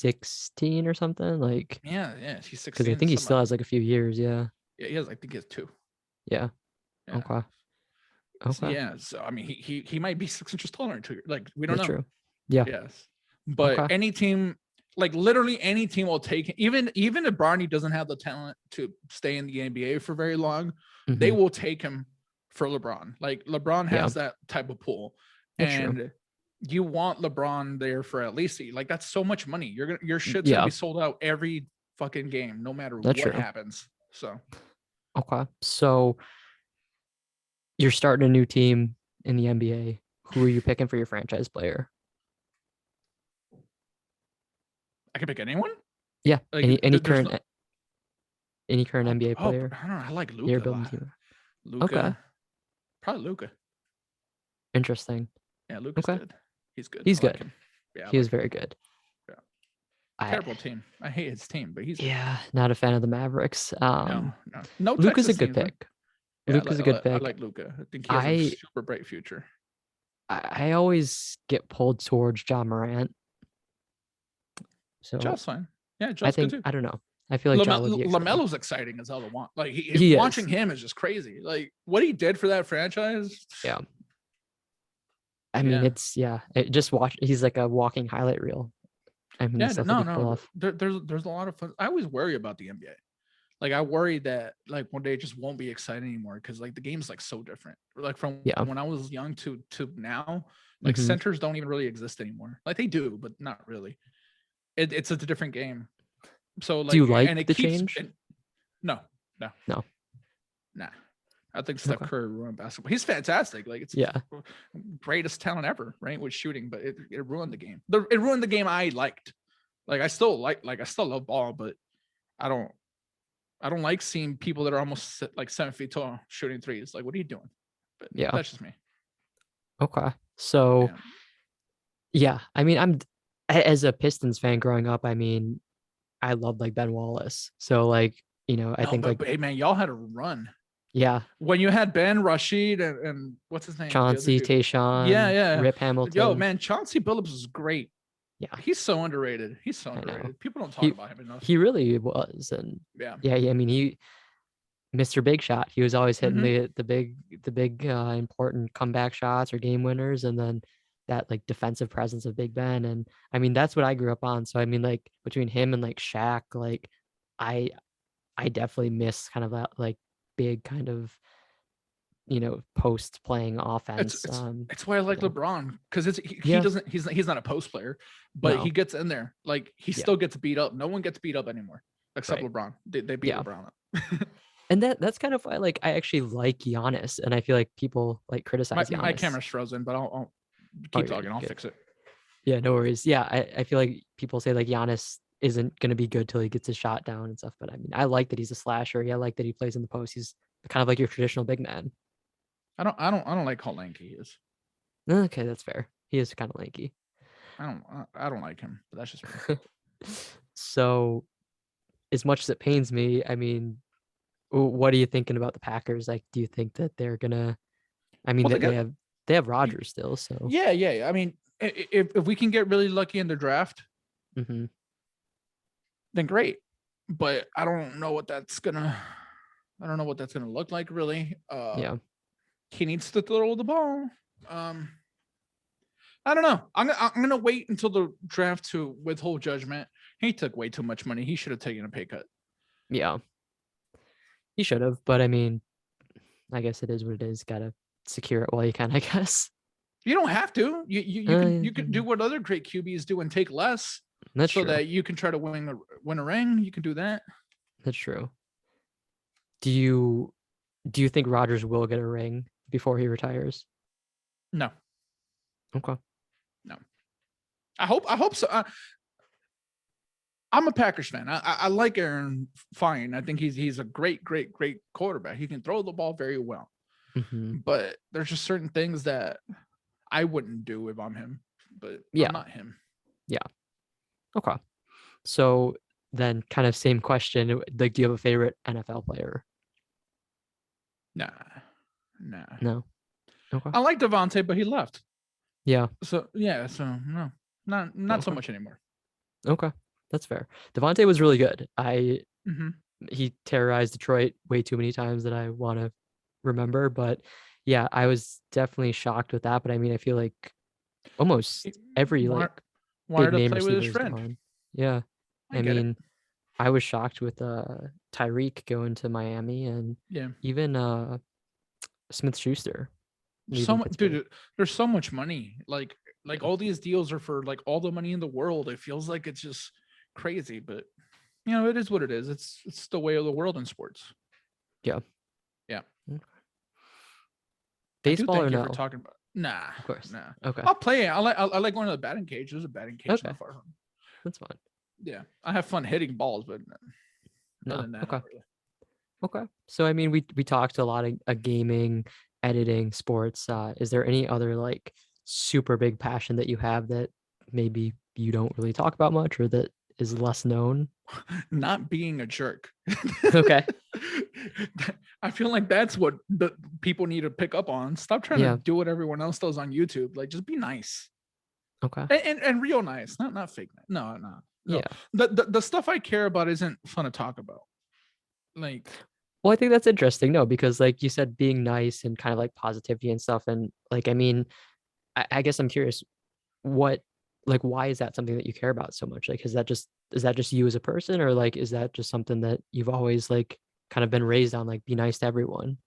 16 or something, like, yeah, he's because I 16. think he Something still like, has like a few years. Yeah. yeah, he has. I think he has 2. Yeah. Yeah. Okay. So, Okay. yeah. So I mean, he might be 6 inches taller in 2 years. Like we don't That's know. true. Yeah. Yes. But Okay. any team, like literally any team will take him. Even if Barney doesn't have the talent to stay in the NBA for very long, they Mhm. will take him for LeBron. Like LeBron Yeah. has that type of pull. That's true. And you want LeBron there for at least like that's so much money. Your shit's Yeah. gonna be sold out every fucking game, no matter That's what true. happens. So Okay. So you're starting a new team in the NBA. Who are you picking for your franchise player? I can pick anyone. Yeah. Like Any there's current any current NBA player? I don't know. I like You're Luca a building lot. team. Luca, Okay. probably Luca. Interesting. Yeah, Luca's Okay. good. He's good. He's I like good. him. Yeah, I He is like him. very good. Yeah. I Terrible team. I hate his team, but he's good. yeah, not a fan of the Mavericks. No Luka's a Texas good teams, huh? pick. Yeah, Luka's a good I pick. like Luca. I think he has a I super bright future. I always get pulled towards John Morant. So Joe's fine. Yeah, I Joe's good think too. I don't know. I feel like John would be exciting. Lamelo's exciting as hell to want. Like He watching is. him is just crazy. Like what he did for that franchise. Yeah. I mean, Yeah. just watch. He's like a walking highlight reel. I mean, the Yeah. stuff that he pull No. off. There's a lot of fun. I always worry about the NBA. Like I worry that like one day it just won't be exciting anymore because like the game's like so different. Like from Yeah. when I was young to now, like hmm centers don't even really exist anymore. Like they do, but not really. It's a different game. So Do you like, like and it the keeps. change? No, no, No. nah. I think Steph Okay. Curry ruined basketball. He's fantastic. Like it's Yeah. greatest talent ever, right? With shooting, but it ruined the game. It ruined the game I liked. Like I still I still love ball, but I don't like seeing people that are almost like 7 feet tall shooting threes. Like, what are you doing? But Yeah. that's just me. Okay. So Yeah. yeah, I mean, as a Pistons fan growing up. I mean, I loved like Ben Wallace. So like, I No, think like but hey, man, y'all had a run yeah, when you had Ben Rashid and what's his name, the other Chauncey, dude. Yeah, Tayshaun, yeah. Rip Yo, Hamilton. man, Chauncey Billups is great. Yeah, He's so underrated. I know. People don't talk He about him enough. he really was, and Yeah. yeah, I mean, Mr. Big Shot. He was always hitting Mm-hmm. the big important comeback shots or game winners, and then that like defensive presence of Big Ben. And I mean, that's what I grew up on. So I mean, like between him and like Shaq, like I I definitely miss kind of that like big kind of post playing It's offense. it's it's why I like Yeah, LeBron because he yeah, doesn't he's not a post player, but he no, gets in there. Like he yeah, still gets beat up. No one gets beat up anymore except right, LeBron. They beat yeah. LeBron up. And that's kind of why like I actually like Giannis, and I feel like people like my criticize my Giannis. camera's frozen, but I'll Oh, keep you're good, talking. I'll good. fix it. Yeah, no worries. Yeah, I feel like people say like Giannis isn't gonna be good till he gets his shot down and stuff. But I mean, I like that he's a slasher. Yeah, I like that he plays in the post. He's kind of like your traditional big man. I don't like how lanky he is. Okay, that's fair. He is kind of lanky. I don't like him, but that's just me. So, as much as it pains me, I mean, what are you thinking about the Packers? Like, do you think that they're gonna? I mean, Well, they that got they have Rodgers still, so. yeah. I mean, if we can get really lucky in the draft, hmm then great. But I don't know what that's gonna. I don't know what that's gonna look like really. Yeah, He needs to throw the ball. Um, I don't know. I'm gonna wait until the draft to withhold judgment. He took way too much money. He should have taken a pay cut. yeah, he should have, but I mean, I guess it is what it is. Gotta secure it while you can, I guess. You don't have to. You can do what other great QBs do and take less, That's so true. that you can try to win a ring. You can do that. That's true. Do you think Rodgers will get a ring before he retires? No, Okay. no. I hope so. I'm a Packers fan. I like Aaron fine. I think he's a great quarterback. He can throw the ball very well. hmm But there's just certain things that I wouldn't do if I'm him. But Yeah. I'm not him. Yeah. Okay. So then, kind of same question. Like, do you have a favorite NFL player? Nah. No. Okay. I like Devontae, but he left. Yeah. So yeah, so no. Not so Okay. much anymore. Okay. That's fair. Devontae was really good. Mm-hmm. He terrorized Detroit way too many times that I want to remember. But yeah, I was definitely shocked with that. But I mean, I feel like almost He every like wanted big to name play with receiver his is friend. gone. Yeah. I I get it. mean, I was shocked with Tyreek going to Miami, and Yeah. even Smith Schuster So leaving much, Pittsburgh. dude. There's so much money. Like all these deals are for like all the money in the world. It feels like it's just crazy, but it is what it is. It's the way of the world in sports. Yeah. Yeah. Okay. I do Baseball or thank you for no? talking about. Nah, Of course. nah. Okay. I'll play it. I like going to the batting cage. There's a batting cage Okay. not far from. That's fine. Yeah, I have fun hitting balls, but other No. than that, Okay. not really. Okay. So I mean, we talked a lot of gaming, editing, sports. Is there any other like super big passion that you have that maybe you don't really talk about much, or that is less known? Not being a jerk. Okay. I feel like that's what the people need to pick up on. Stop trying to Yeah. do what everyone else does on YouTube. Like, just be nice. Okay. And real nice, not fake. No. Yeah. The stuff I care about isn't fun to talk about. Like, Well, I think that's interesting. No, because like you said, being nice and kind of like positivity and stuff. And like, I mean, I guess I'm curious, what, like, why is that something that you care about so much? Like, is that just you as a person, or like, is that just something that you've always like kind of been raised on, like, be nice to everyone?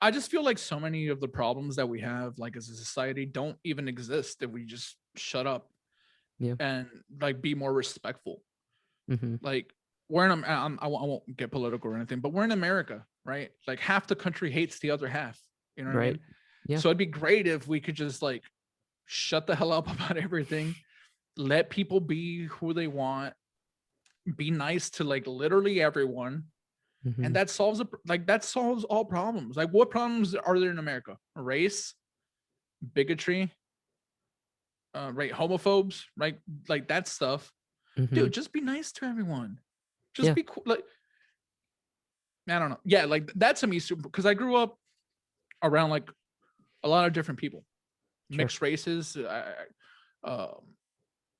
I just feel like so many of the problems that we have, like as a society, don't even exist if we just shut up Yeah. and like be more respectful. Mm-hmm. Like, we're in, I won't get political or anything, but we're in America, right? Like, half the country hates the other half. You know what I Right. mean? Yeah. So it'd be great if we could just like shut the hell up about everything, let people be who they want, be nice to like literally everyone, Mm-hmm. and that solves all problems. Like, what problems are there in America? Race, bigotry, right? Homophobes, right? Like that stuff. Mm-hmm. Dude, just be nice to everyone. Just Yeah. be cool. Like, I don't know. Yeah, like that's to me super, because I grew up around like a lot of different people, Sure. mixed races,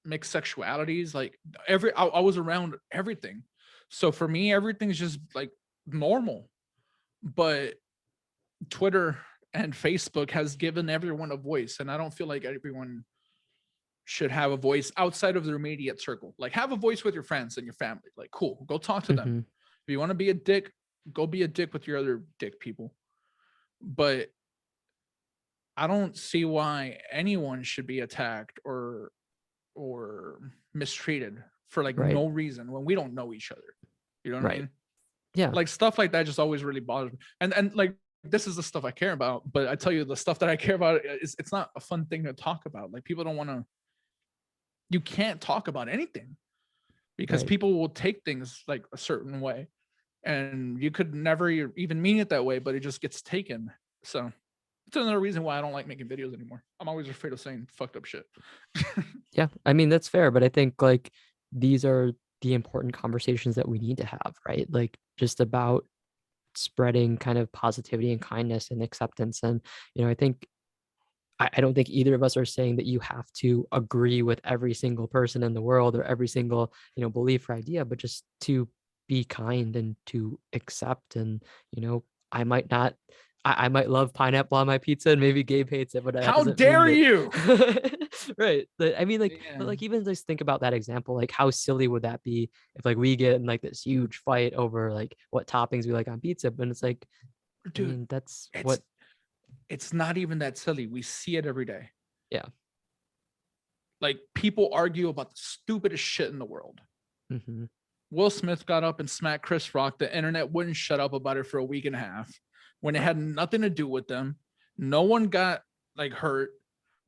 mixed sexualities. Like, I was around everything. So for me, everything's just like normal. But Twitter and Facebook has given everyone a voice, and I don't feel like everyone should have a voice outside of their immediate circle. Like, have a voice with your friends and your family. Like, cool, go talk to them. Mm-hmm. If you want to be a dick, go be a dick with your other dick people. But I don't see why anyone should be attacked or mistreated for like Right. no reason when we don't know each other. You know what I Right. mean? Yeah. Like, stuff like that just always really bothers me. And like, this is the stuff I care about, but I tell you, the stuff that I care about is, it's not a fun thing to talk about. Like, people don't want to, you can't talk about anything because Right. people will take things like a certain way, and you could never even mean it that way, but it just gets taken. So it's another reason why I don't like making videos anymore. I'm always afraid of saying fucked up shit. Yeah. I mean, that's fair, but I think like these are the important conversations that we need to have, right? Like, just about spreading kind of positivity and kindness and acceptance. And, I think I don't think either of us are saying that you have to agree with every single person in the world or every single, belief or idea, but just to be kind and to accept. And, I might not, I might love pineapple on my pizza and maybe Gabe hates it, but that How doesn't mean dare that. you? Right. I mean, like, Yeah. but like, even just think about that example, like how silly would that be if like we get in like this huge fight over like what toppings we like on pizza, but it's like, I Dude, mean, that's it's what, it's not even that silly. We see it every day. yeah. Like, people argue about the stupidest shit in the world. Hmm. Will Smith got up and smacked Chris Rock. The internet wouldn't shut up about it for a week and a half when it Right. had nothing to do with them. No one got like hurt.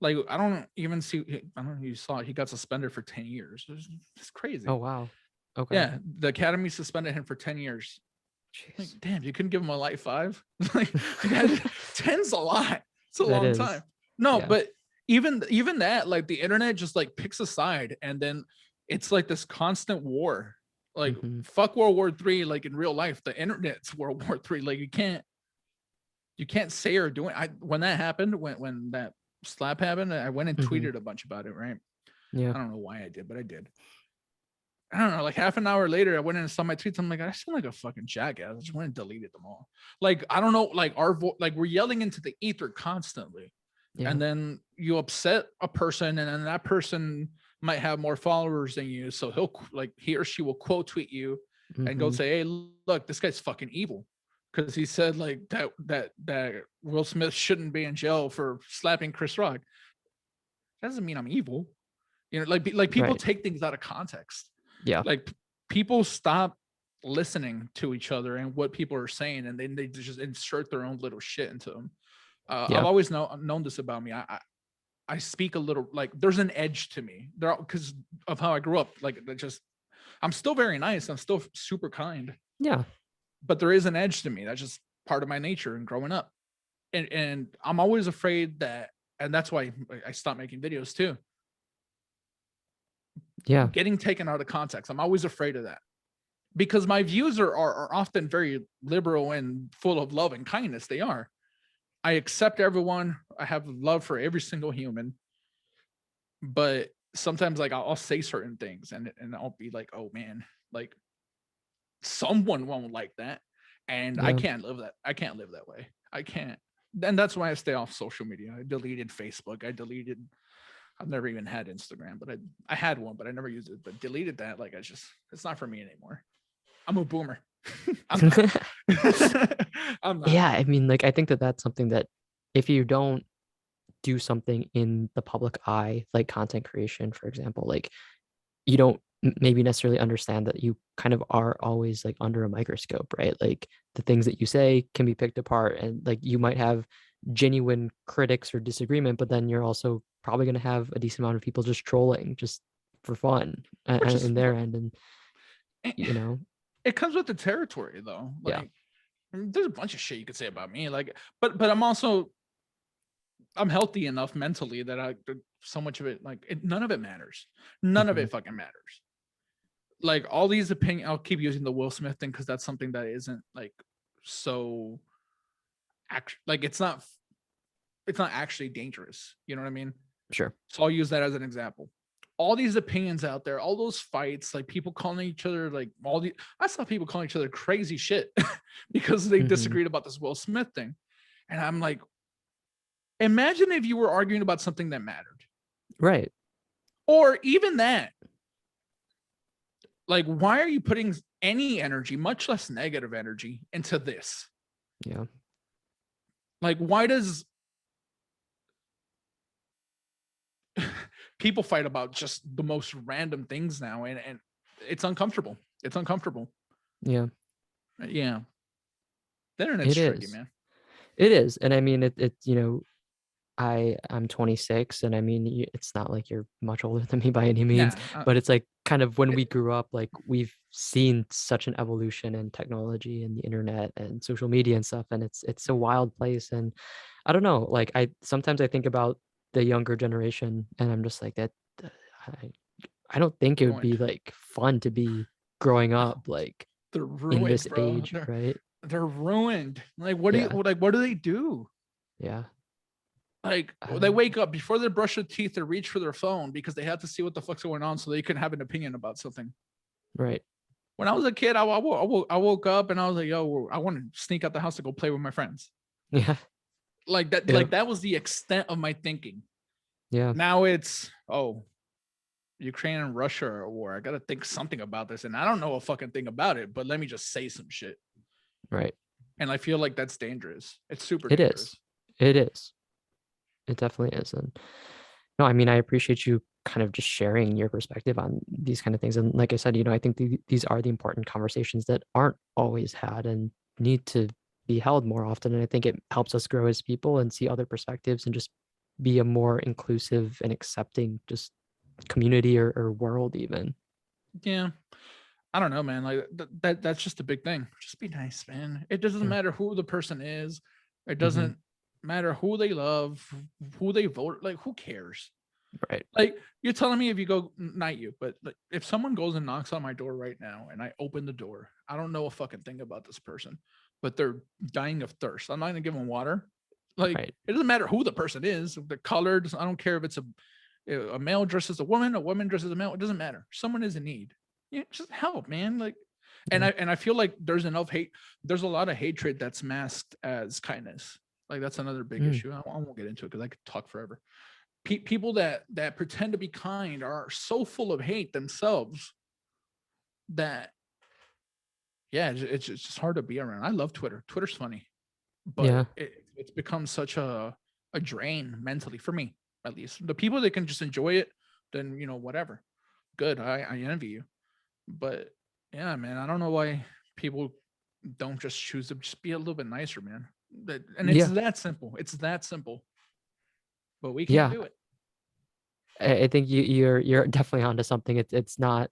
Like, I don't even see. I don't know. You saw it. He got suspended for 10 years. It's Oh, crazy. wow. Okay. Yeah, the Academy suspended him for 10 years. Like, Jeez. damn, you couldn't give him a life 5. Like, 10's a lot. It's a That long is. time. No, Yeah. but even that, like, the internet just like picks a side, and then it's like this constant war. Like, Hmm. fuck World War III. Like, in real life, the internet's World War III. Like, you can't say or do it. When that happened, when that slap happened, I went and Hmm. tweeted a bunch about it, right? Yeah. I don't know why I did, but I did. I don't know, like half an hour later, I went in and saw my tweets. I'm like, I sound like a fucking jackass. I just went and deleted them all. Like, I don't know, like like we're yelling into the ether constantly. Yeah. And then you upset a person, and then that person might have more followers than you. So he or she will quote tweet you and go Hmm. say, hey, look, this guy's fucking evil. Because he said like that Will Smith shouldn't be in jail for slapping Chris Rock. That doesn't mean I'm evil. Like people Right. take things out of context. Yeah. Like, people stop listening to each other and what people are saying, and then they just insert their own little shit into them. I've Yeah. always known this about me. I speak a little, like, there's an edge to me there because of how I grew up. Like, I'm still very nice. I'm still super kind, Yeah. but there is an edge to me. That's just part of my nature and growing up. And I'm always afraid that, and that's why I stopped making videos too. Yeah. getting taken out of context. I'm always afraid of that because my views are often very liberal and full of love and kindness. They are. I accept everyone. I have love for every single human, but sometimes like I'll say certain things and I'll be like, oh man, like someone won't like that, and I Yeah. can't live that. I can't live that way. I can't. Then that's why I stay off social media. I deleted Facebook. I've never even had Instagram, but I had one, but I never used it. But deleted that. Like it's not for me anymore. I'm a boomer. I'm not. I'm not, Yeah, I man. mean, like, I think that that's something that if you don't do something in the public eye, like content creation, for example, like you don't maybe necessarily understand that you kind of are always like under a microscope, right? Like the things that you say can be picked apart, and like you might have genuine critics or disagreement, but then you're also probably going to have a decent amount of people just trolling just for fun Which is in their end. And, you know, it comes with the territory, though. yeah, Like there's a bunch of shit you could say about me. Like, but I'm healthy enough mentally that so much of it, like none of it matters. None of hmm it fucking matters. Like all these opinions, I'll keep using the Will Smith thing because that's something that isn't like so like it's not actually dangerous. You know what I mean? sure. So I'll use that as an example. All these opinions out there, all those fights, like people calling each other, like I saw people calling each other crazy shit because they hmm disagreed about this Will Smith thing. And I'm like, imagine if you were arguing about something that mattered, Right. or even that. Like, why are you putting any energy, much less negative energy, into this? Yeah. Like, why does people fight about just the most random things now? And it's uncomfortable. It's uncomfortable. Yeah. Yeah. The internet's It tricky, is. man. It is. And I mean, I'm 26, and I mean, it's not like you're much older than me by any means, Yeah. but it's like kind of when we It, grew up, like we've seen such an evolution in technology and the internet and social media and stuff, and it's a wild place. And I don't know, like I sometimes I think about the younger generation, and I'm just like that. I, I don't think it would be ruined. like fun to be growing up Oh, like they're in ruined, this bro. age, right? They're ruined. Like, Yeah, what do they do? yeah, Like they uh, wake up before they brush their teeth, they reach for their phone because they have to see what the fuck's going on so they can have an opinion about something. right. When I was a kid, I woke up and I was like, yo, I want to sneak out the house to go play with my friends. Yeah, yeah, Like that was the extent of my thinking. yeah, Now it's, oh, Ukraine and Russia are at war. I got to think something about this. And I don't know a fucking thing about it, but let me just say some shit. right. And I feel like that's dangerous. It's super It is. dangerous. It is. It definitely is. And no, I mean, I appreciate you kind of just sharing your perspective on these kind of things. And like I said, I think these are the important conversations that aren't always had and need to be held more often. And I think it helps us grow as people and see other perspectives and just be a more inclusive and accepting just community or world even. Yeah. I don't know, man. Like that's just a big thing. Just be nice, man. It doesn't Yeah. matter who the person is. It hmm doesn't matter who they love, who they vote. Like, who cares? Right. Like, you're telling me if you go, not you, but like, if someone goes and knocks on my door right now and I open the door, I don't know a fucking thing about this person, but they're dying of thirst. I'm not gonna give them water. Like, Right. it doesn't matter who the person is. If they're colored. I don't care if it's a male dressed as a woman dressed as a male. It doesn't matter. Someone is in need. Yeah, just help, man. Like, Yeah. and I feel like there's enough hate. There's a lot of hatred that's masked as kindness. Like, that's another big Mm. issue. I won't get into it because I could talk forever. People that pretend to be kind are so full of hate themselves that, yeah, it's just hard to be around. I love Twitter. Twitter's funny, but Yeah. it's become such a drain mentally for me, at least. The people that can just enjoy it, then whatever. Good. I envy you. But yeah, man, I don't know why people don't just choose to just be a little bit nicer, man. And it's Yeah. that simple. It's that simple. But we can't Yeah. do it. I think you're definitely onto something. It's not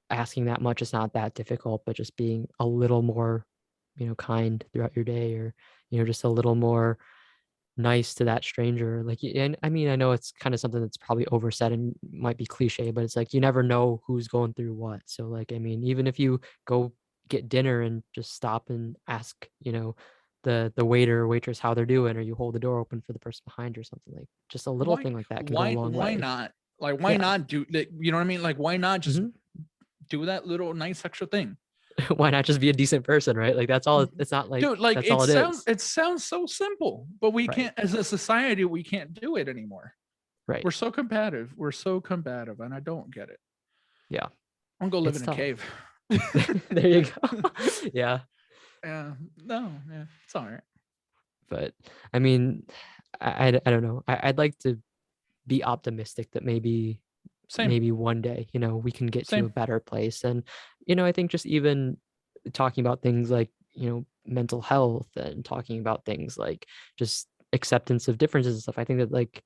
asking that much. It's not that difficult, but just being a little more, kind throughout your day, or, just a little more nice to that stranger. Like, and I mean, I know it's kind of something that's probably oversaid and might be cliche, but it's like you never know who's going through what. So like, I mean, even if you go get dinner and just stop and ask, the waiter or waitress how they're doing, or you hold the door open for the person behind you or something, like just a little Why thing like that can go a long why way. not? Like, why Yeah. not do that? You know what I mean? Like, why not just Hmm. do that little nice extra thing? Why not just be a decent person, right? Like that's all. It's not like Dude, like that's all it is. it sounds so simple, but we Right. can't, as a society, we can't do it anymore. Right. We're so combative. We're so combative, and I don't get it. Yeah. I'm gonna go live It's in a tough. cave. There you go. Yeah. Yeah, no, yeah, it's all right. But I mean, I don't know. I'd like to be optimistic that maybe Same, one day, we can get to same. a better place. And, I think just even talking about things like, mental health and talking about things like just acceptance of differences and stuff. I think that like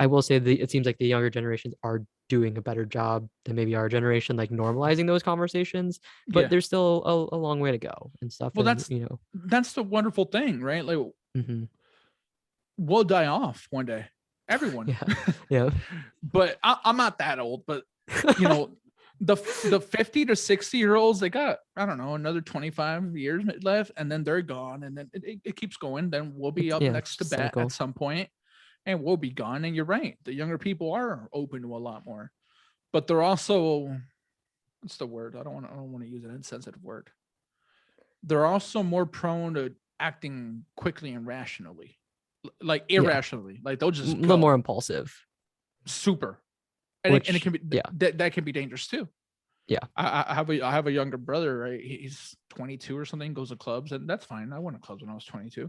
I will say it seems like the younger generations are doing a better job than maybe our generation, like normalizing those conversations, but Yeah. there's still a long way to go and stuff. Well, And, that's the wonderful thing, right? Like, mhm. we'll die off one day, everyone. Yeah. Yeah. But I'm not that old. But you know, the 50 to 60 year olds, they got, I don't know, another 25 years left, and then they're gone, and then it keeps going. Then we'll be up Yeah, it's next to just a bat at cycle. some point, and we'll be gone. And you're right, the younger people are open to a lot more, but they're also, what's the word? I don't want to use an insensitive word. They're also more prone to acting quickly and rationally, like Yeah. irrationally. Like, they'll A just little more go impulsive, super, and it which can be, yeah. that can be dangerous too. Yeah. I have a younger brother, right? He's 22 or something, goes to clubs, and that's fine. I went to clubs when I was 22,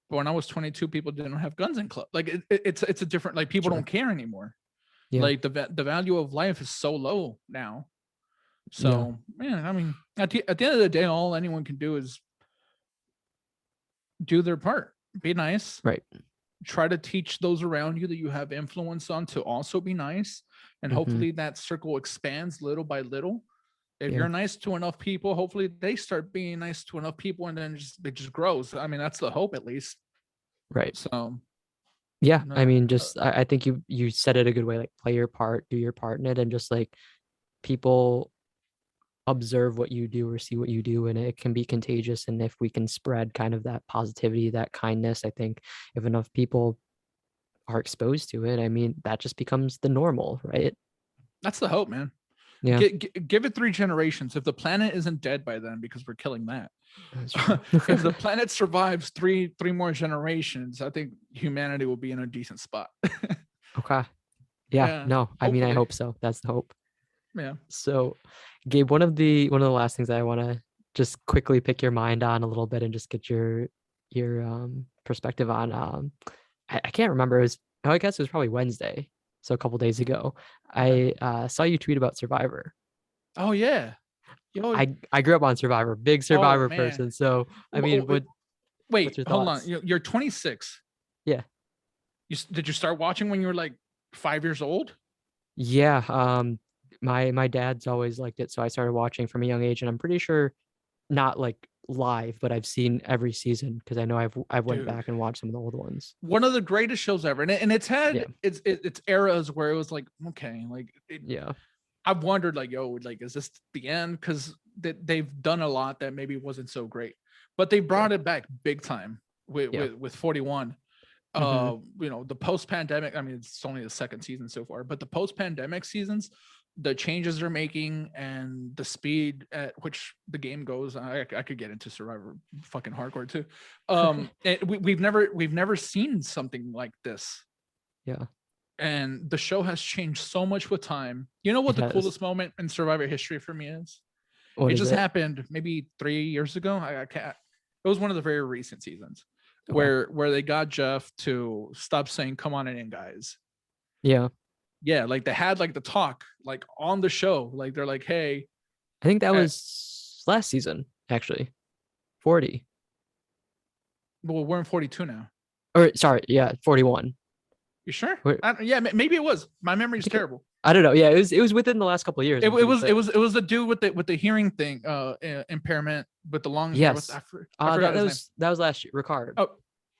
but when I was 22, people didn't have guns in club. Like, it's a different, like, people don't Sure. care anymore. Yeah. Like, the value of life is so low now. Yeah. So, man, I mean, at the end of the day, all anyone can do is do their part, be nice, Right. try to teach those around you that you have influence on to also be nice, and Hmm. hopefully that circle expands little by little. If Yeah. you're nice to enough people, hopefully they start being nice to enough people, and then it just grows. I mean, that's the hope, at least. Right. So, Yeah. I no, mean, just I think you said it a good way, like play your part, do your part in it, and just like people observe what you do or see what you do, and it can be contagious. And if we can spread kind of that positivity, that kindness, I think if enough people are exposed to it, I mean, that just becomes the normal, right? that's the hope, man. Yeah. Give it 3 generations. If the planet isn't dead by then, because we're killing that, That's true. if the planet survives three more generations, I think humanity will be in a decent spot. Okay. Yeah. Yeah, No, I mean, I hopefully. hope so. That's the hope. Yeah. So, Gabe, one of the last things I want to just quickly pick your mind on a little bit and just get your perspective on. I can't remember. It was, I guess it was probably Wednesday, so a couple days ago. Okay. I saw you tweet about Survivor. Oh yeah. Yo. I grew up on Survivor, big Oh Survivor man. person. So I mean, what's Wait, your hold on. thoughts? You're 26. Yeah, Did you start watching when you were like 5 years old? yeah. My dad's always liked it, so I started watching from a young age, and I'm pretty sure not like live, but I've seen every season because I know I've went Dude, back and watched some of the old ones. one of the greatest shows ever, and it's Yeah, had its eras where it was like, okay, like yeah, I've wondered, like, yo, like, is this the end? Because they've done a lot that maybe wasn't so great, but they sure, brought it back big time yeah, with 41. mm-hmm, The post pandemic, I mean, it's only the second season so far, but the post pandemic seasons, the changes they're making and the speed at which the game goes, I could get into Survivor fucking hardcore too. We've never seen something like this, yeah, and the show has changed so much with time. You know what it the has. coolest moment in Survivor history for me is? What It is just it? happened maybe 3 years ago. I can't. It was one of the very recent seasons Okay, where they got Jeff to stop saying "Come on in, guys." yeah, Yeah, like they had like the talk like on the show. Like, they're like, "Hey, I think that uh, was last season actually, 40 well, we're in 42 now. or sorry, yeah, 41. You sure? Wait, Yeah, maybe it was. My memory I is think terrible. I don't know. Yeah, it was within the last couple of years. I'm pretty sure. It was the dude with the hearing thing, impairment with the long hair. Yes, I forgot his name. that was last year. Ricard. Oh,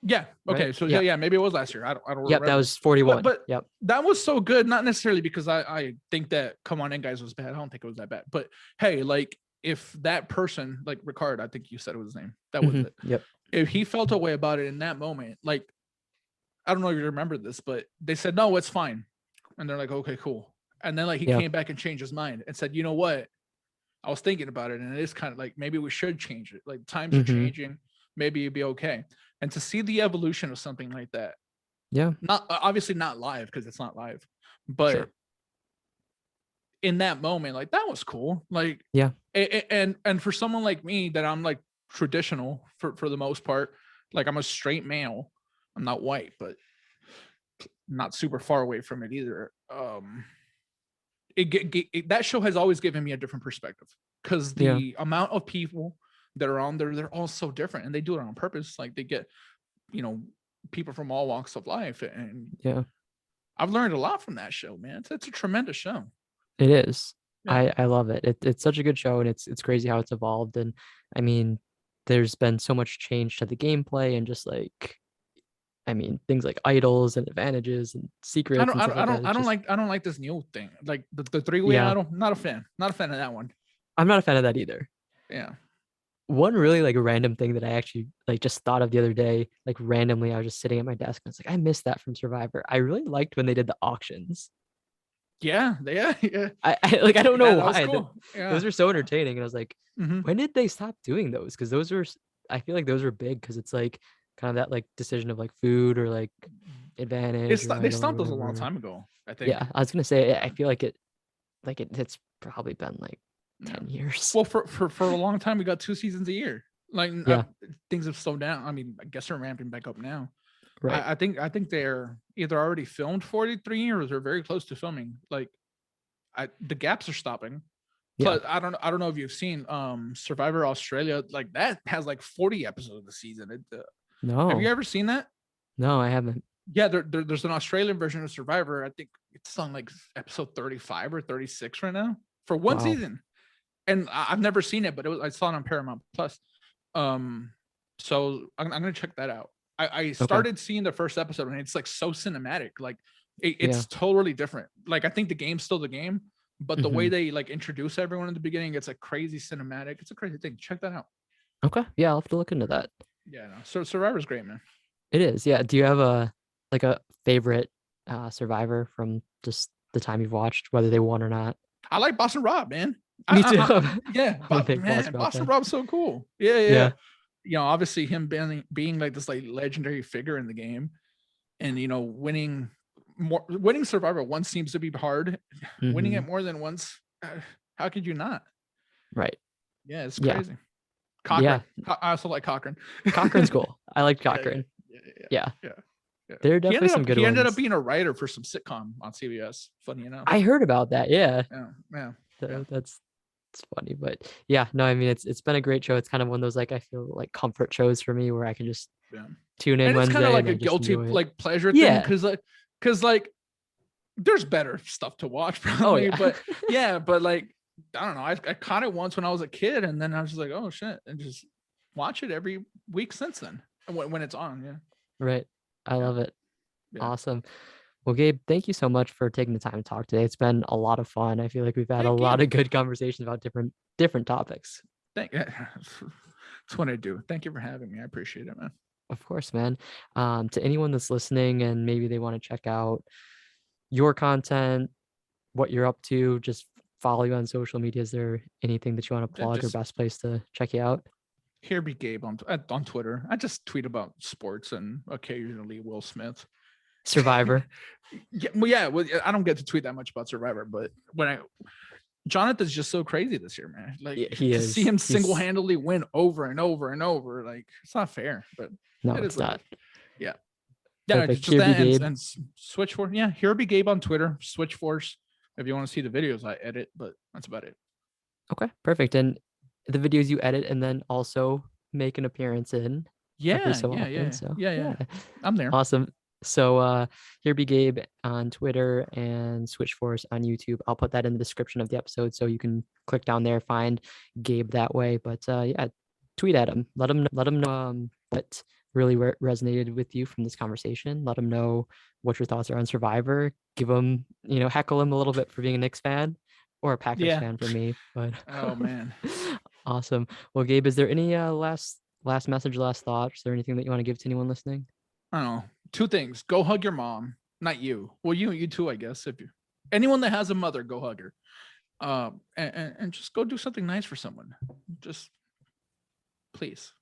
Yeah. right? Okay. So Yeah. yeah, maybe it was last year. I don't Yep, that remember. was 41. But Yep. that was so good. Not necessarily because I think that Come On In Guys was bad. I don't think it was that bad. But hey, like if that person, like Ricard, I think you said it was his name. That was it. Yep. If he felt a way about it in that moment, like I don't know if you remember this, but they said no, it's fine, and they're like, okay, cool. And then like he Yeah. came back and changed his mind and said, you know what? I was thinking about it, and it is kind of like maybe we should change it. Like times are changing. Maybe it'd be okay. And to see the evolution of something like that, Yeah. not obviously not live because it's not live, but Sure. in that moment, like that was cool. Like Yeah. and for someone like me that I'm like traditional for the most part, like I'm a straight male. I'm not white, but not super far away from it either. That show has always given me a different perspective because Yeah. the amount of people that are on there, they're all so different, and they do it on purpose. Like they get, you know, people from all walks of life, and Yeah. I've learned a lot from that show, man. It's a tremendous show. It is. Yeah. I love it. It's such a good show, and it's crazy how it's evolved. And I mean, there's been so much change to the gameplay and just like, I mean, things like idols and advantages and secrets and stuff like that. It's just I don't like this new thing. Like the three-way, yeah, I don't not a fan. Not a fan of that one. I'm not a fan of that either. Yeah. One really like random thing that I actually like just thought of the other day, like randomly, I was just sitting at my desk and it's like I missed that from Survivor. I really liked when they did the auctions. Yeah, yeah. I like I don't know Yeah, that was why. cool. Yeah. Those are so entertaining. And I was like, Mm-hmm. when did they stop doing those? Because those were I feel like those were big because it's like kind of that like decision of like food or like advantage or They idol or stopped those a long whatever. time ago, I think. Yeah, I was gonna say I feel like it's probably been like Yeah. 10 years. Well, for a long time, we got 2 seasons a year. Like Yeah, things have slowed down. I mean, I guess they're ramping back up now. right. I think they're either already filmed 43 or they're very close to filming. Like the gaps are stopping. Yeah. Plus, I don't know if you've seen Survivor Australia. Like that has like 40 episodes of the season. Have you No, ever seen that? no, I haven't. Yeah, there's an Australian version of Survivor. I think it's on like episode 35 or 36 right now for one Wow. season. And I've never seen it, but I saw it on Paramount Plus. So I'm gonna check that out. I Okay. started seeing the first episode and it's like so cinematic. Like Yeah. it's totally different. Like I think the game's still the game, but the way Hmm. they like introduce everyone in the beginning, it's like crazy cinematic. It's a crazy thing. Check that out. Okay. Yeah, I'll have to look into that. Yeah, no. So Survivor's great, man. It is. Yeah. Do you have a favorite Survivor from just the time you've watched, whether they won or not? I like Boston Rob, man. Me too. Yeah, I'm a big man, Boston Rob Boston fan. Rob's so cool. Yeah, yeah, yeah. Yeah. You know, obviously him being like this like legendary figure in the game, and you know, winning Survivor once seems to be hard. Winning it Hmm. more than once, how could you not? Right. Yeah, it's Yeah. crazy. Yeah. Cochran. I also like Cochran. Cochran's cool. I like Yeah, Cochran. yeah, Yeah. yeah. Yeah. There are definitely some good He ended up ones. being a writer for some sitcom on CBS. Funny enough. I heard about that. Yeah. Yeah, yeah, yeah. That's it's funny, but yeah, no, I mean it's been a great show. It's kind of one of those like I feel like comfort shows for me where I can just Yeah. tune in And it's kind of Wednesday like and a I just guilty enjoy it. like pleasure thing Yeah. because like there's better stuff to watch Oh probably, yeah. but yeah, but like I don't know, I caught it once when I was a kid, and then I was just like, oh shit, and just watch it every week since then when it's on. Yeah, Right. I yeah, love it. yeah. Awesome. Well, Gabe, thank you so much for taking the time to talk today. It's been a lot of fun. I feel like we've had a Thank lot you. of good conversations about different topics. That's what I do. Thank you for having me. I appreciate it, man. Of course, man. To anyone that's listening and maybe they want to check out your content, what you're up to, just follow you on social media. Is there anything that you want to plug or Just best place to check you out? HereBeGabe on Twitter. I just tweet about sports and occasionally Will Smith. Survivor. Yeah, well, yeah. Well, I don't get to tweet that much about Survivor, but Jonathan's just so crazy this year, man. Like Yeah, he to is. see him He's single-handedly win over and over and over, like it's not fair. But no, it is it's what it not. is. Yeah, yeah. Perfect. Just Here be that Gabe. and SwitchForce. Yeah, HereBeGabe on Twitter. SwitchForce. If you want to see the videos I edit, but that's about it. Okay, perfect. And the videos you edit and then also make an appearance in every Yeah, so yeah, often. yeah, So yeah, yeah. yeah. I'm there. Awesome. So here be Gabe on Twitter and SwitchForce on YouTube. I'll put that in the description of the episode so you can click down there, find Gabe that way. But yeah, tweet at him. Let him know what really resonated with you from this conversation. Let them know what your thoughts are on Survivor. Give them, heckle them a little bit for being a Knicks fan or a Packers Yeah. fan for me. But Oh man. awesome. Well, Gabe, is there any last message, last thoughts, or anything that you want to give to anyone listening? I don't know. Two things. Go hug your mom. Not you. Well, you too, I guess. If you anyone that has a mother, go hug her. And just go do something nice for someone. Just please.